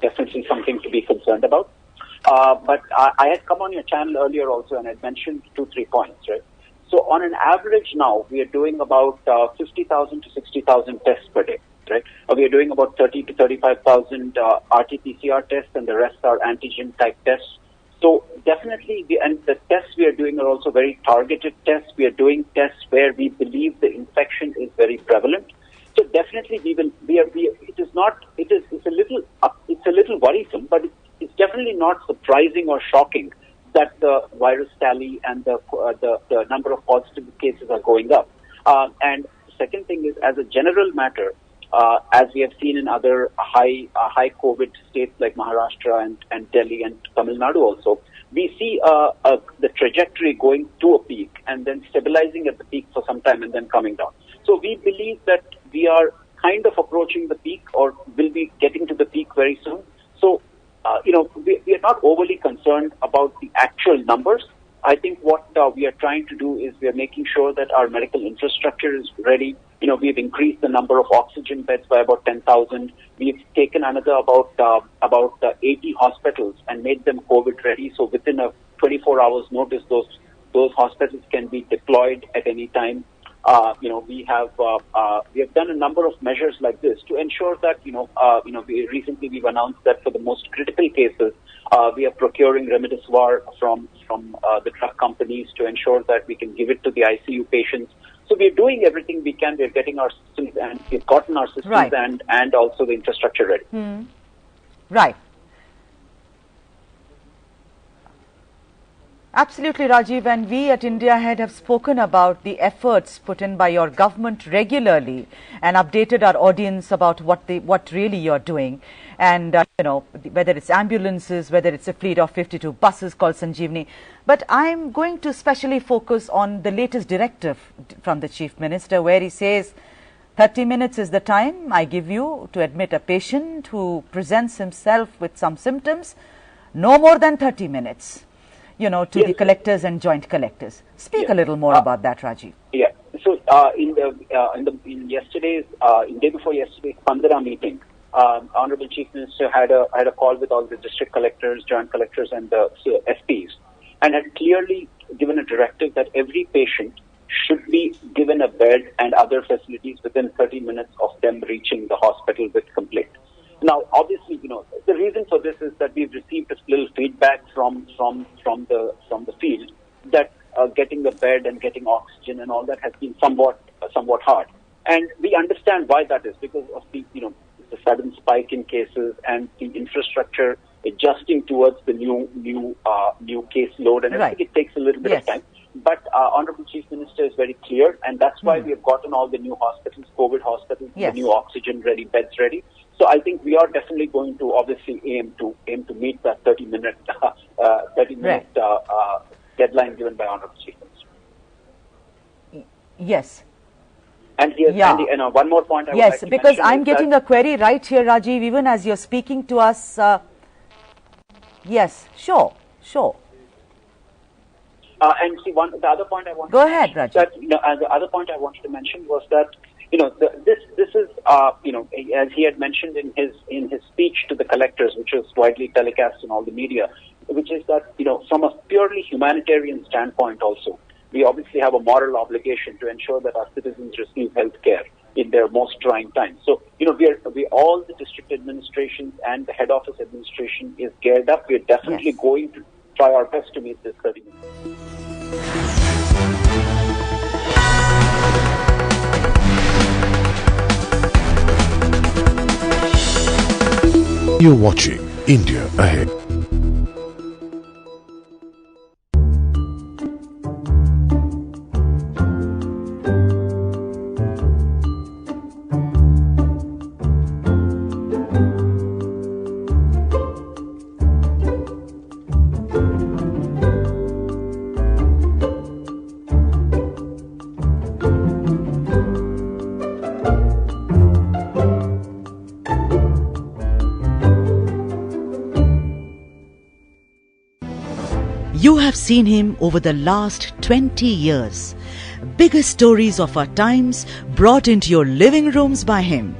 definitely something to be concerned about. But I had come on your channel earlier also and I mentioned 2-3 points, right? So on an average now, we are doing about 50,000 to 60,000 tests per day. right? We are doing about 30 to 35,000 RT-PCR tests, and the rest are antigen-type tests. So definitely, and the tests we are doing are also very targeted tests. We are doing tests where we believe the infection is very prevalent. So definitely, it's a little worrisome, but it's definitely not surprising or shocking that the virus tally and the number of positive cases are going up. And the second thing is, as a general matter, as we have seen in other high COVID states like Maharashtra and Delhi and Tamil Nadu also, we see the trajectory going to a peak and then stabilizing at the peak for some time and then coming down. So we believe that we are kind of approaching the peak, or will be getting to the peak very soon. So, we are not overly concerned about the actual numbers. I think what we are trying to do is we are making sure that our medical infrastructure is ready. We've increased the number of oxygen beds by about 10,000. We've taken another about 80 hospitals and made them COVID ready. So within a 24 hours notice, those hospitals can be deployed at any time. We have done a number of measures like this to ensure that recently we've announced that for the most critical cases, we are procuring remdesivir from the drug companies to ensure that we can give it to the ICU patients. So we're doing everything we can. We're getting our systems, and we've gotten our systems Right. and also the infrastructure ready. Right. Absolutely, Rajiv, and we at India Ahead have spoken about the efforts put in by your government regularly and updated our audience about what really you're doing. And, whether it's ambulances, whether it's a fleet of 52 buses called Sanjeevani. But I'm going to specially focus on the latest directive from the Chief Minister, where he says 30 minutes is the time I give you to admit a patient who presents himself with some symptoms, no more than 30 minutes. To the collectors and joint collectors. Speak a little more about that, Rajiv. Yeah. So in day before yesterday's Pandra meeting, Honorable Chief Minister had a call with all the district collectors, joint collectors, and the SPs, and had clearly given a directive that every patient should be given a bed and other facilities within 30 minutes of them reaching the hospital with complaint. Now, obviously, the reason for this is that we've received a little feedback from the field that getting the bed and getting oxygen and all that has been somewhat hard, and we understand why that is, because of the sudden spike in cases and the infrastructure adjusting towards the new caseload and everything. Right. It takes a little bit of time. But Honorable Chief Minister is very clear, and that's why we have gotten all the new hospitals, COVID hospitals, the new oxygen ready, beds ready. So I think we are definitely going to obviously aim to meet that 30-minute deadline given by Honorable Chief Minister. Yes. And one more point I would like to because mention I'm is getting a query right here, Rajiv, even as you're speaking to us. Yes, sure. And see, the other point I wanted Go to ahead, mention Rajiv. that, the other point I wanted to mention was that this is as he had mentioned in his speech to the collectors, which was widely telecast in all the media, which is that from a purely humanitarian standpoint also, we obviously have a moral obligation to ensure that our citizens receive health care in their most trying times. So we all the district administrations and the head office administration is geared up. We're definitely going to try our best to meet this 30 minutes. You're watching India Ahead. You have seen him over the last 20 years. Biggest stories of our times brought into your living rooms by him.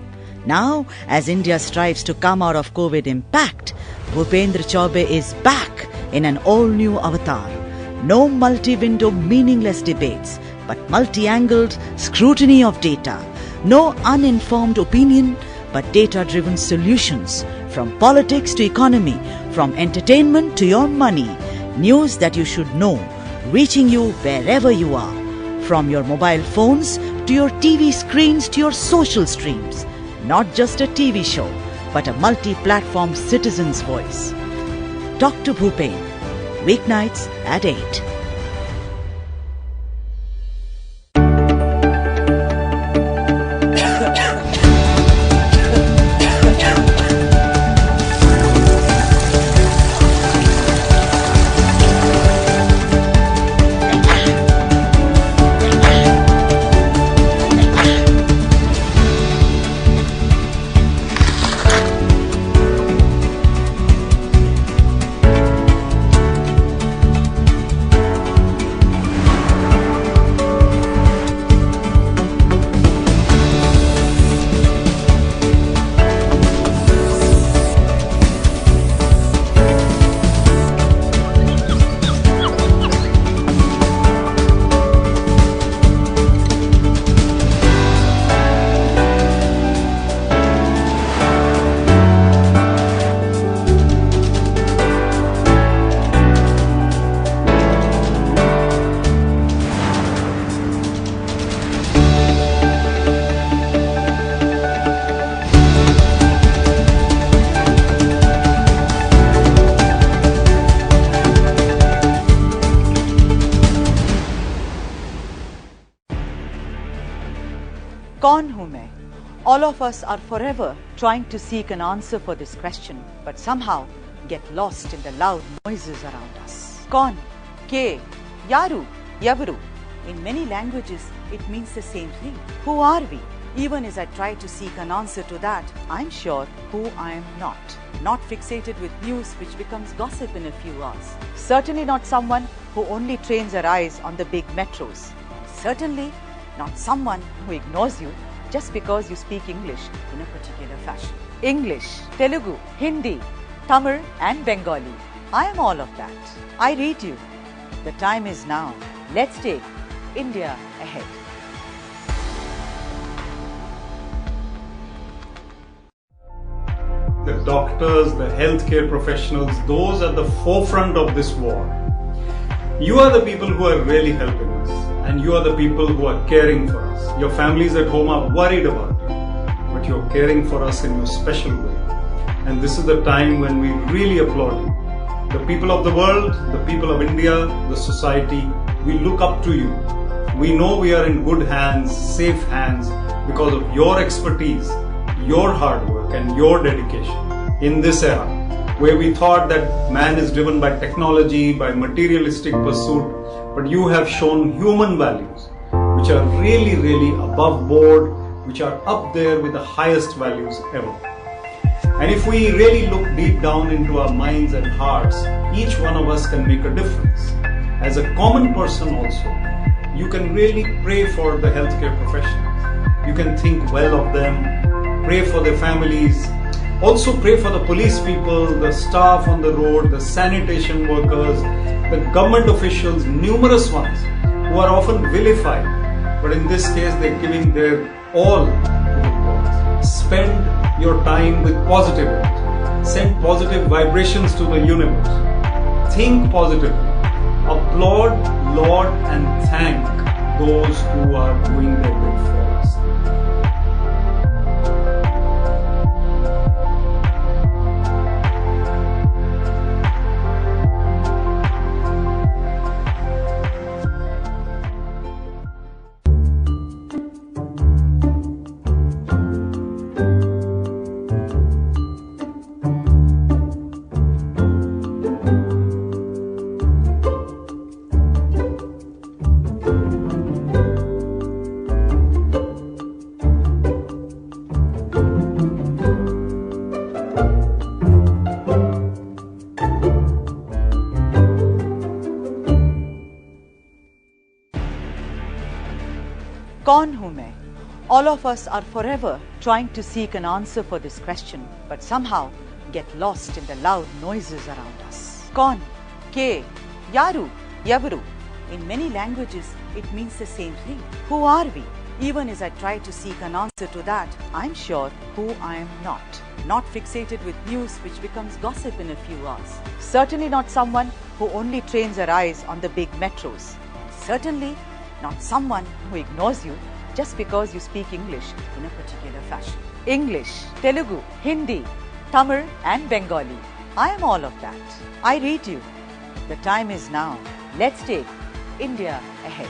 Now, as India strives to come out of COVID impact, Bhupendra Chaubey is back in an all-new avatar. No multi-window meaningless debates, but multi-angled scrutiny of data. No uninformed opinion, but data-driven solutions. From politics to economy, from entertainment to your money. News that you should know, reaching you wherever you are. From your mobile phones to your TV screens to your social streams. Not just a TV show, but a multi-platform citizen's voice. Dr. Bhupen, weeknights at 8. कौन हूँ मैं? All of us are forever trying to seek an answer for this question, but somehow get lost in the loud noises around us. कौन? के? यारू? यवरू? In many languages, it means the same thing. Who are we? Even as I try to seek an answer to that, I'm sure who I am not. Not fixated with news which becomes gossip in a few hours. Certainly not someone who only trains her eyes on the big metros. Certainly not someone who ignores you just because you speak English in a particular fashion. English, Telugu, Hindi, Tamil and Bengali. I am all of that. I read you. The time is now. Let's take India ahead. The doctors, the healthcare professionals, those at the forefront of this war. You are the people who are really helping us, and you are the people who are caring for us. Your families at home are worried about you, but you're caring for us in your special way. And this is the time when we really applaud you. The people of the world, the people of India, the society, we look up to you. We know we are in good hands, safe hands, because of your expertise, your hard work and your dedication in this era, where we thought that man is driven by technology, by materialistic pursuit, but you have shown human values, which are really, really above board, which are up there with the highest values ever. And if we really look deep down into our minds and hearts, each one of us can make a difference. As a common person also, you can really pray for the healthcare professionals. You can think well of them, pray for their families, also pray for the police people, the staff on the road, the sanitation workers, the government officials, numerous ones who are often vilified, but in this case they're giving their all to the cause. Spend your time with positivity. Send positive vibrations to the universe. Think positively. Applaud, laud and thank those who are doing their bit for us. कौन हूँ मैं? All of us are forever trying to seek an answer for this question, but somehow get lost in the loud noises around us. कौन? के? यारू? यवरू? In many languages, it means the same thing. Who are we? Even as I try to seek an answer to that, I'm sure who I am not. Not fixated with news which becomes gossip in a few hours. Certainly not someone who only trains her eyes on the big metros. And certainly not someone who ignores you just because you speak English in a particular fashion. English, Telugu, Hindi, Tamil and Bengali. I am all of that. I read you. The time is now. Let's take India ahead.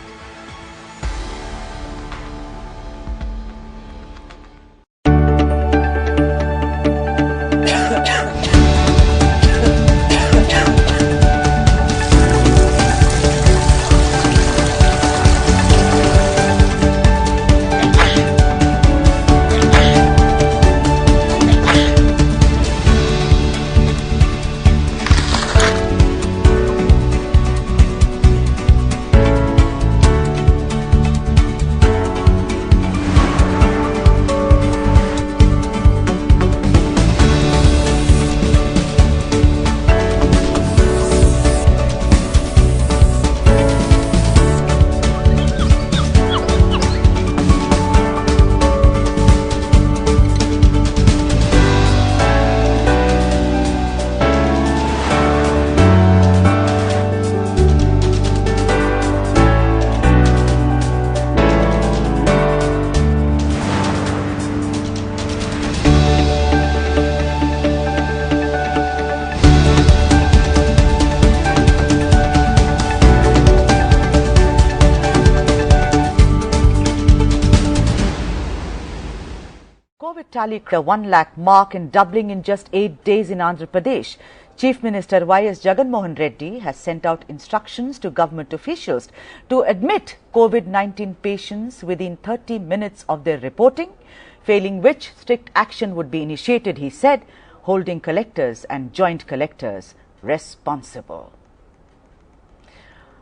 Tally the 1 lakh mark and doubling in just 8 days in Andhra Pradesh. Chief Minister Y.S. Jagan Mohan Reddy has sent out instructions to government officials to admit COVID-19 patients within 30 minutes of their reporting, failing which strict action would be initiated, he said, holding collectors and joint collectors responsible.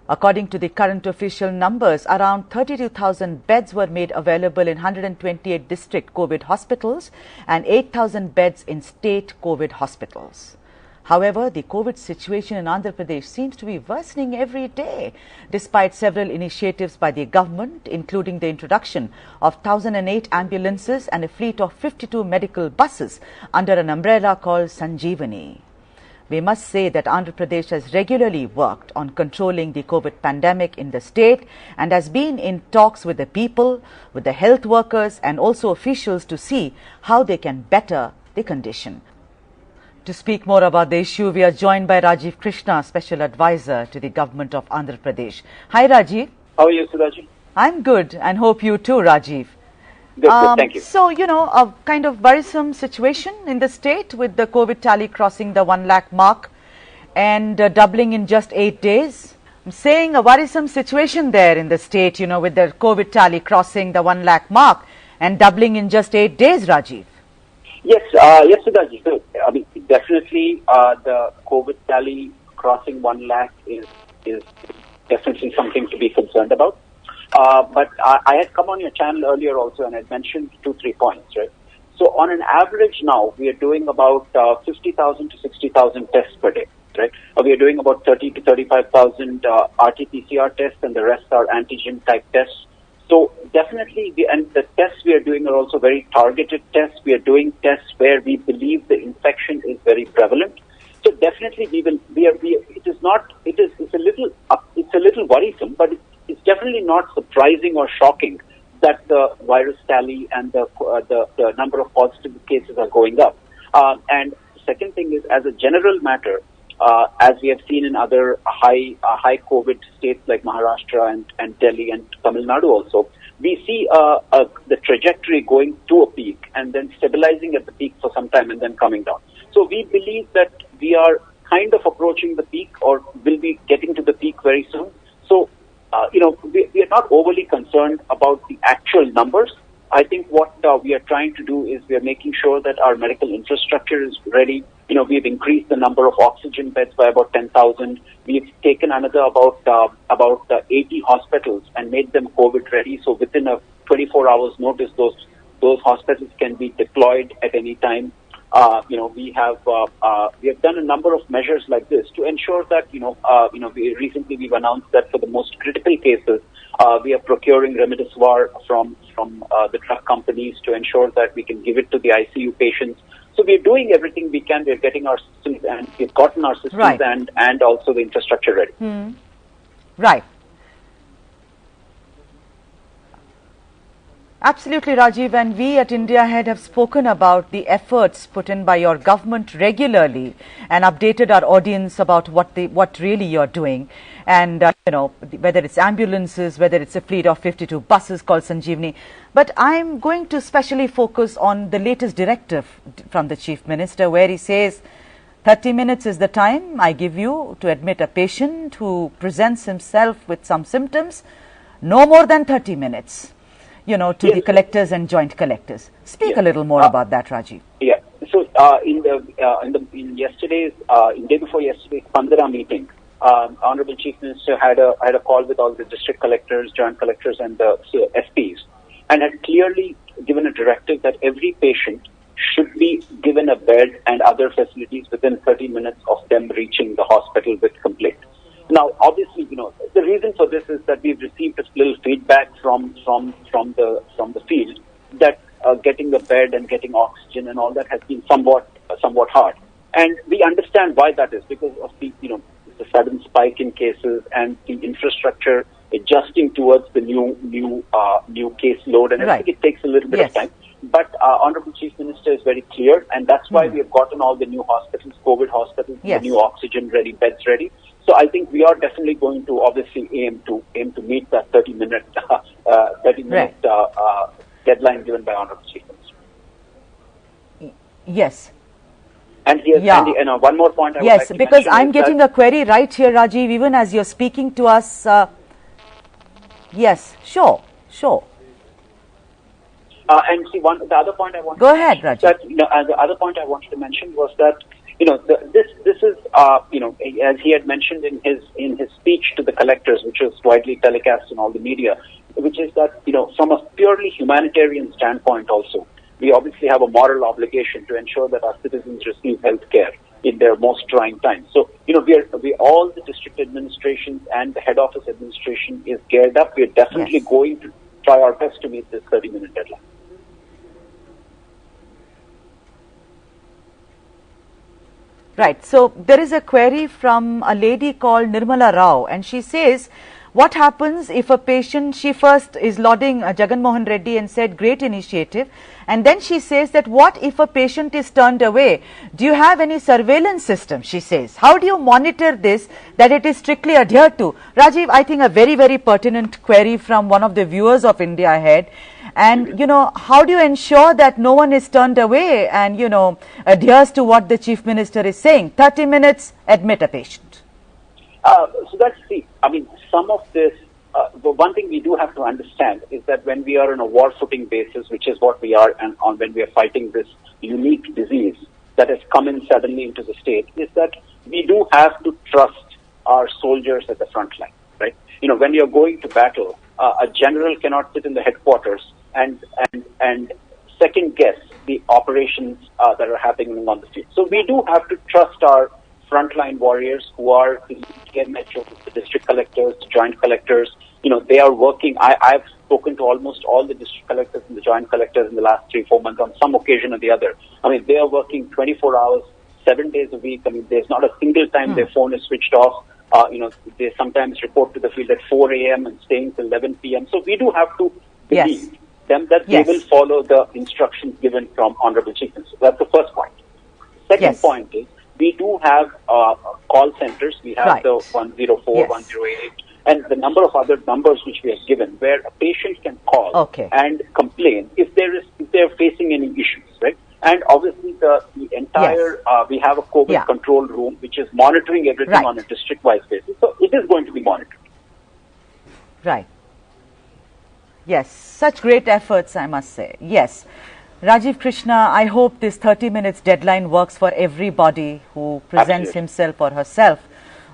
According to the current official numbers, around 32,000 beds were made available in 128 district COVID hospitals and 8,000 beds in state COVID hospitals. However, the COVID situation in Andhra Pradesh seems to be worsening every day, despite several initiatives by the government, including the introduction of 1,008 ambulances and a fleet of 52 medical buses under an umbrella called Sanjeevani. We must say that Andhra Pradesh has regularly worked on controlling the COVID pandemic in the state and has been in talks with the people, with the health workers and also officials to see how they can better the condition. To speak more about the issue, we are joined by Rajiv Krishna, Special Advisor to the Government of Andhra Pradesh. Hi Rajiv. How are you, Sudhaji? I'm good and hope you too, Rajiv. Good, thank you. So, a kind of worrisome situation in the state with the COVID tally crossing the 1 lakh mark and doubling in just 8 days. I'm saying a worrisome situation there in the state, with the COVID tally crossing the 1 lakh mark and doubling in just 8 days, Rajiv. Yes, Sudhaji. So, definitely the COVID tally crossing 1 lakh is definitely something to be concerned about. But I had come on your channel earlier also and I mentioned 2-3 points, right? So on an average now, we are doing about 50,000 to 60,000 tests per day, right? We are doing about 30 to 35,000 RT-PCR tests and the rest are antigen type tests. So definitely, and the tests we are doing are also very targeted tests. We are doing tests where we believe the infection is very prevalent. So definitely it's a little worrisome, but it's definitely not surprising or shocking that the virus tally and the number of positive cases are going up. And the second thing is, as a general matter, as we have seen in other high COVID states like Maharashtra and Delhi and Tamil Nadu also, we see the trajectory going to a peak and then stabilizing at the peak for some time and then coming down. So we believe that we are kind of approaching the peak or will be getting to the peak very soon. So, we are not overly concerned about the actual numbers. I think what we are trying to do is we are making sure that our medical infrastructure is ready. We've increased the number of oxygen beds by about 10,000. We've taken another about 80 hospitals and made them COVID ready. So within a 24 hours notice, those hospitals can be deployed at any time. we have done a number of measures like this to ensure that we've announced that for the most critical cases, we are procuring remdesivir from the drug companies to ensure that we can give it to the ICU patients. So we're doing everything we can. We're getting our systems, and we've gotten our systems Right. and also the infrastructure ready. Right. Absolutely, Rajiv, and we at India Ahead have spoken about the efforts put in by your government regularly and updated our audience about what really you're doing. And, whether it's ambulances, whether it's a fleet of 52 buses called Sanjeevani. But I'm going to specially focus on the latest directive from the Chief Minister, where he says 30 minutes is the time I give you to admit a patient who presents himself with some symptoms, no more than 30 minutes. To the collectors and joint collectors. Speak a little more about that, Rajiv. Yeah. So in day before yesterday's Pandra meeting, Honorable Chief Minister had a call with all the district collectors, joint collectors, and the SPs, and had clearly given a directive that every patient should be given a bed and other facilities within 30 minutes of them reaching the hospital with complaint. Now, obviously, the reason for this is that we've received a little feedback from the field that getting the bed and getting oxygen and all that has been somewhat hard, and we understand why that is, because of the sudden spike in cases and the infrastructure adjusting towards the new caseload and everything. Right. It takes a little bit of time. But Honorable Chief Minister is very clear, and that's why we have gotten all the new hospitals, COVID hospitals, the new oxygen ready, beds ready. So I think we are definitely going to obviously aim to meet that 30-minute deadline given by Honorable Chief Minister. Yes. And one more point. Yes, because I'm getting a query right here, Rajiv, even as you're speaking to us. Yes, sure. And see, the other point I wanted Go ahead, Rajiv. The other point I wanted to mention was that this is as he had mentioned in his speech to the collectors, which was widely telecast in all the media, which is that from a purely humanitarian standpoint also, we obviously have a moral obligation to ensure that our citizens receive health care in their most trying times. So we all the district administrations and the head office administration is geared up. We're definitely going to try our best to meet this 30-minute deadline. Right. So there is a query from a lady called Nirmala Rao, and she says, what happens if a patient, she first is lauding Jagan Mohan Reddy and said, great initiative. And then she says that what if a patient is turned away? Do you have any surveillance system? She says, how do you monitor this, that it is strictly adhered to? Rajiv, I think a very, very pertinent query from one of the viewers of India Ahead. And, how do you ensure that no one is turned away and, adheres to what the Chief Minister is saying? 30 minutes, admit a patient. So that's some of this, the one thing we do have to understand is that when we are on a war footing basis, which is what we are, and when we are fighting this unique disease that has come in suddenly into the state, is that we do have to trust our soldiers at the front line, right? When you're going to battle, a general cannot sit in the headquarters and second guess the operations that are happening on the field. So we do have to trust our frontline warriors who are the metro, the district collectors, the joint collectors. They are working. I've spoken to almost all the district collectors and the joint collectors in the last 3-4 months on some occasion or the other. They are working 24 hours, 7 days a week. There's not a single time their phone is switched off. They sometimes report to the field at 4 a.m. and staying till 11 p.m. So we do have to believe them that they will follow the instructions given from Honorable Chief Minister. That's the first point. Second point is, we do have call centers. We have the 104, 108, and the number of other numbers which we have given, where a patient can call and complain if they're facing any issues, right? And obviously the entire we have a COVID control room which is monitoring everything on a district-wise basis. So it is going to be monitored. Right. Yes, such great efforts, I must say. Yes. Rajiv Krishna, I hope this 30 minutes deadline works for everybody who presents himself or herself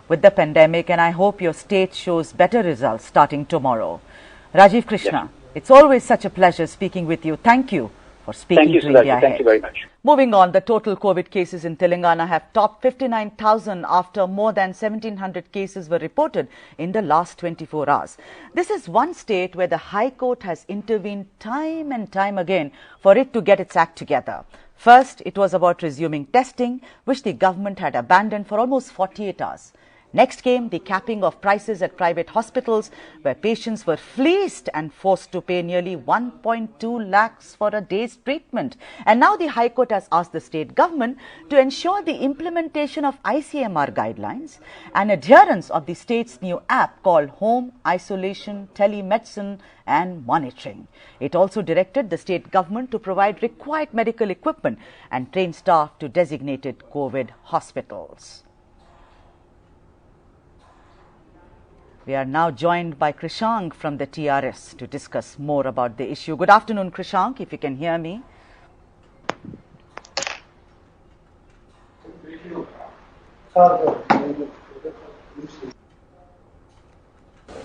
with the pandemic, and I hope your state shows better results starting tomorrow. Rajiv Krishna, it's always such a pleasure speaking with you. Thank you for for speaking to India Ahead. Thank you very much. Moving on, the total COVID cases in Telangana have topped 59,000 after more than 1,700 cases were reported in the last 24 hours. This is one state where the High Court has intervened time and time again for it to get its act together. First, it was about resuming testing, which the government had abandoned for almost 48 hours. Next came the capping of prices at private hospitals, where patients were fleeced and forced to pay nearly 1.2 lakhs for a day's treatment. And now the High Court has asked the state government to ensure the implementation of ICMR guidelines and adherence of the state's new app called Home Isolation, Telemedicine and Monitoring. It also directed the state government to provide required medical equipment and train staff to designated COVID hospitals. We are now joined by Krishank from the TRS to discuss more about the issue. Good afternoon, Krishank, if you can hear me.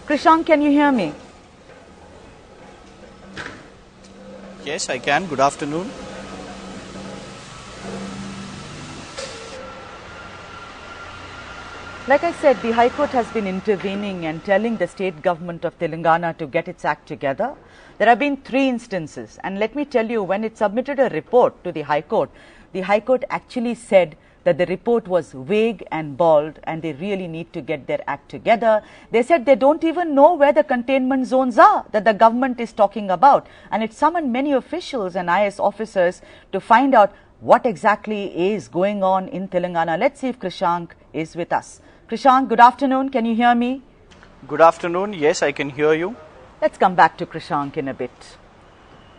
Krishank, can you hear me? Yes, I can. Good afternoon. Like I said, the High Court has been intervening and telling the state government of Telangana to get its act together. There have been 3 instances, and let me tell you, when it submitted a report to the High Court actually said that the report was vague and bald and they really need to get their act together. They said they don't even know where the containment zones are that the government is talking about, and it summoned many officials and IS officers to find out what exactly is going on in Telangana. Let's see if Krishank is with us. Krishank, good afternoon. Can you hear me? Good afternoon. Yes, I can hear you. Let's come back to Krishank in a bit.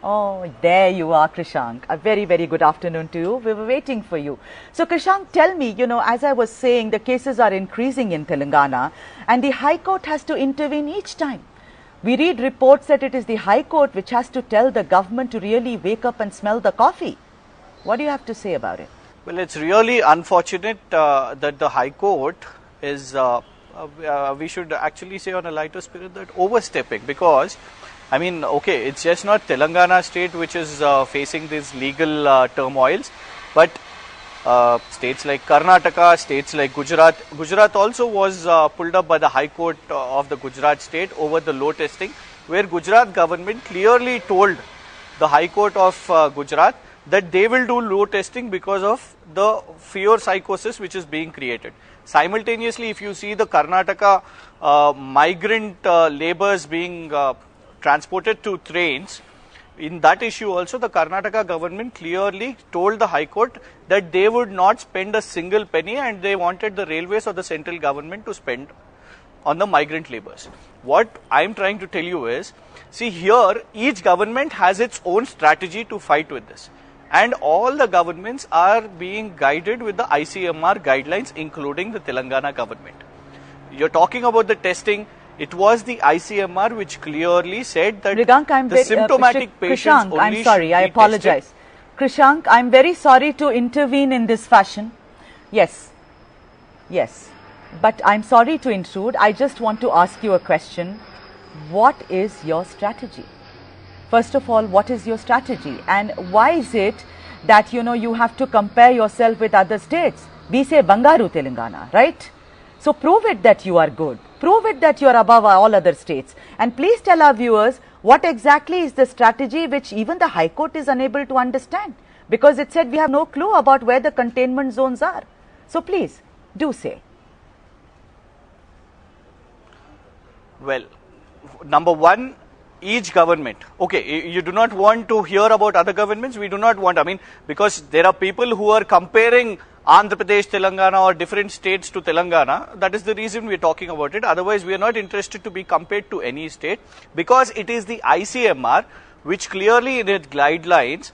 Oh, there you are, Krishank. A very, very good afternoon to you. We were waiting for you. So, Krishank, tell me, as I was saying, the cases are increasing in Telangana and the High Court has to intervene each time. We read reports that it is the High Court which has to tell the government to really wake up and smell the coffee. What do you have to say about it? Well, it's really unfortunate that the High Court is, we should actually say on a lighter spirit, that overstepping, because I mean, okay, it's just not Telangana state which is facing these legal turmoils, but states like Karnataka, states like Gujarat. Gujarat also was pulled up by the High Court of the Gujarat state over the low testing, where Gujarat government clearly told the High Court of Gujarat that they will do low testing because of the fear psychosis which is being created. Simultaneously, if you see the Karnataka migrant labours being transported to trains, in that issue also the Karnataka government clearly told the High Court that they would not spend a single penny and they wanted the railways or the central government to spend on the migrant labours. What I am trying to tell you is, see here, each government has its own strategy to fight with this. And all the governments are being guided with the ICMR guidelines, including the Telangana government. You're talking about the testing. It was the ICMR which clearly said that the symptomatic patients only I'm sorry, I apologize. Krishank, I'm very sorry to intervene in this fashion. Yes, but I'm sorry to intrude. I just want to ask you a question. What is your strategy? First of all, what is your strategy, and why is it that you have to compare yourself with other states? We say Bangaru Telangana, right? So prove it that you are good. Prove it that you are above all other states. And please tell our viewers what exactly is the strategy which even the High Court is unable to understand, because it said we have no clue about where the containment zones are. So please do say. Well, number one, each government, okay, you do not want to hear about other governments, we do not want, I mean, because there are people who are comparing Andhra Pradesh, Telangana or different states to Telangana. That is the reason we are talking about it. Otherwise, we are not interested to be compared to any state, because it is the ICMR which clearly in its guidelines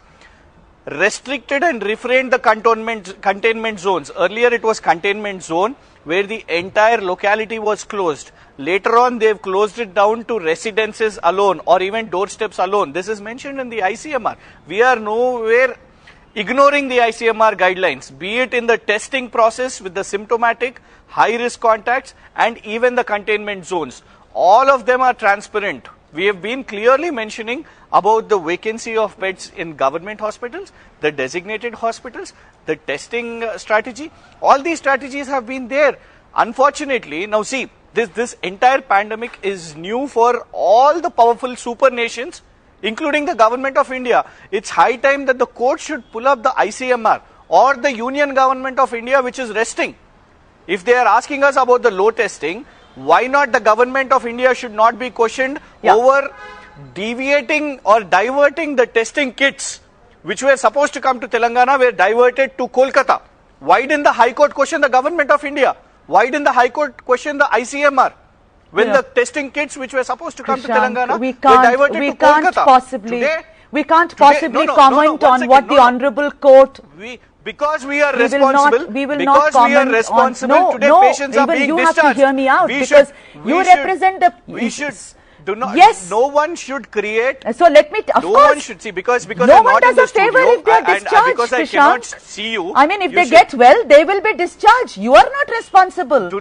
restricted and refrained the containment zones. Earlier it was containment zone where the entire locality was closed. Later on, they have closed it down to residences alone or even doorsteps alone. This is mentioned in the ICMR. We are nowhere ignoring the ICMR guidelines, be it in the testing process with the symptomatic, high-risk contacts and even the containment zones. All of them are transparent. We have been clearly mentioning about the vacancy of beds in government hospitals, the designated hospitals, the testing strategy. All these strategies have been there. Unfortunately, now see, this entire pandemic is new for all the powerful super nations, including the government of India. It's high time that the court should pull up the ICMR or the Union Government of India, which is resting. If they are asking us about the low testing, why not the government of India should not be questioned over deviating or diverting the testing kits which were supposed to come to Telangana were diverted to Kolkata. Why didn't the High Court question the government of India? Why didn't the High Court question the ICMR? When the testing kits which were supposed to come to Telangana were diverted to Kolkata. We can't possibly comment on what the Honourable Court... Because we are responsible, we will not comment on, today patients are being discharged. You have to hear me out because you represent the... We should... Do not, yes. No one should create... So let me... Of no course. one should see because no I'm one not does in the a favor studio, if they are discharged, because I Krishank. cannot see you. I mean, if they get well, they will be discharged. You are not responsible. Do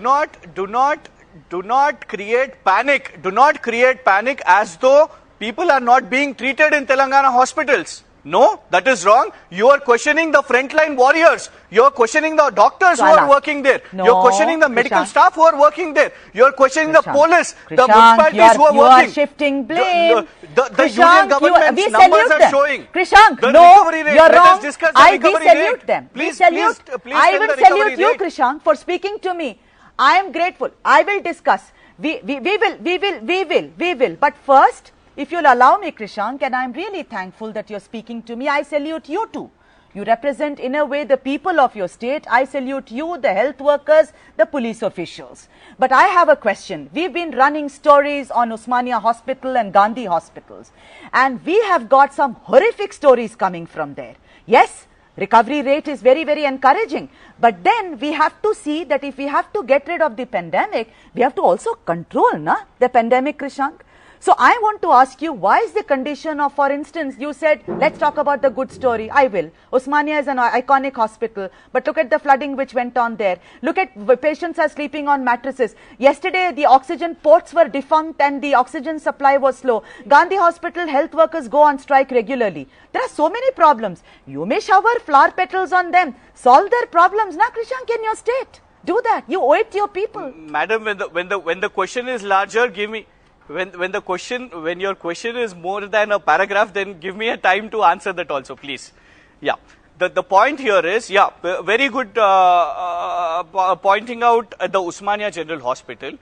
not create panic. Do not create panic as though people are not being treated in Telangana hospitals. No, that is wrong. You are questioning the frontline warriors. You are questioning the doctors who are working there. No, you are questioning the medical staff who are working there. You are questioning the police, the Krishank, municipalities who are you working. are shifting blame. The union government's numbers are showing. Krishank, the no, recovery rate. you're Let wrong. us discuss the recovery salute rate. them. Please I tell even the recovery salute you, rate. Krishank, for speaking to me. I am grateful. I will discuss. We will. But first, if you'll allow me, Krishank, and I'm really thankful that you're speaking to me, I salute you too. You represent in a way the people of your state. I salute you, the health workers, the police officials. But I have a question. We've been running stories on Osmania Hospital and Gandhi hospitals, and we have got some horrific stories coming from there. Yes, recovery rate is very, very encouraging. But then we have to see that if we have to get rid of the pandemic, we have to also control the pandemic, Krishank. So I want to ask you, why is the condition of, for instance, you said, let's talk about the good story. I will. Osmania is an iconic hospital, but look at the flooding which went on there. Look at patients are sleeping on mattresses. Yesterday, the oxygen ports were defunct and the oxygen supply was slow. Gandhi Hospital health workers go on strike regularly. There are so many problems. You may shower flower petals on them. Solve their problems, na Krishank, in your state. Do that. You owe it to your people. Madam, when the question is larger, give me... When your question is more than a paragraph, then give me a time to answer that also, please. Yeah. The point here is, very good pointing out the Osmania General Hospital.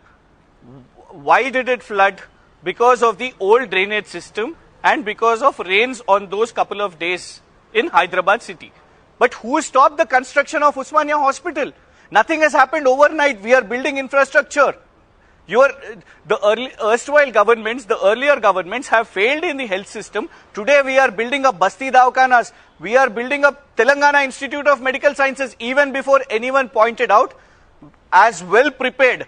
Why did it flood? Because of the old drainage system and because of rains on those couple of days in Hyderabad city. But who stopped the construction of Osmania Hospital? Nothing has happened overnight. We are building infrastructure. The erstwhile governments, the earlier governments have failed in the health system. Today we are building up Basti Dawkhanas. We are building up Telangana Institute of Medical Sciences even before anyone pointed out, as well prepared,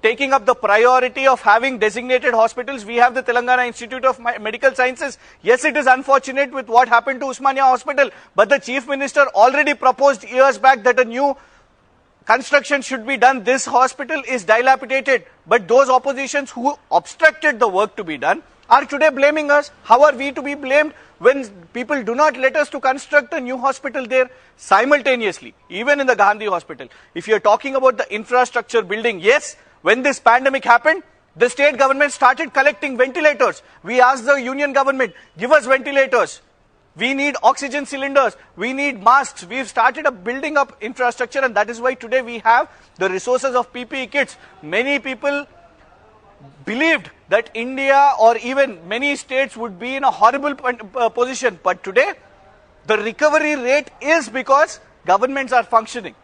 taking up the priority of having designated hospitals. We have the Telangana Institute of Medical Sciences. Yes, it is unfortunate with what happened to Osmania Hospital, but the Chief Minister already proposed years back that a new construction should be done. This hospital is dilapidated, but those oppositions who obstructed the work to be done are today blaming us. How are we to be blamed when people do not let us to construct a new hospital there simultaneously, even in the Gandhi Hospital? If you're talking about the infrastructure building, yes, when this pandemic happened, the state government started collecting ventilators. We asked the union government, give us ventilators. We need oxygen cylinders. We need masks. We've started building up infrastructure, and that is why today we have the resources of PPE kits. Many people believed that India or even many states would be in a horrible position. But today, the recovery rate is because governments are functioning.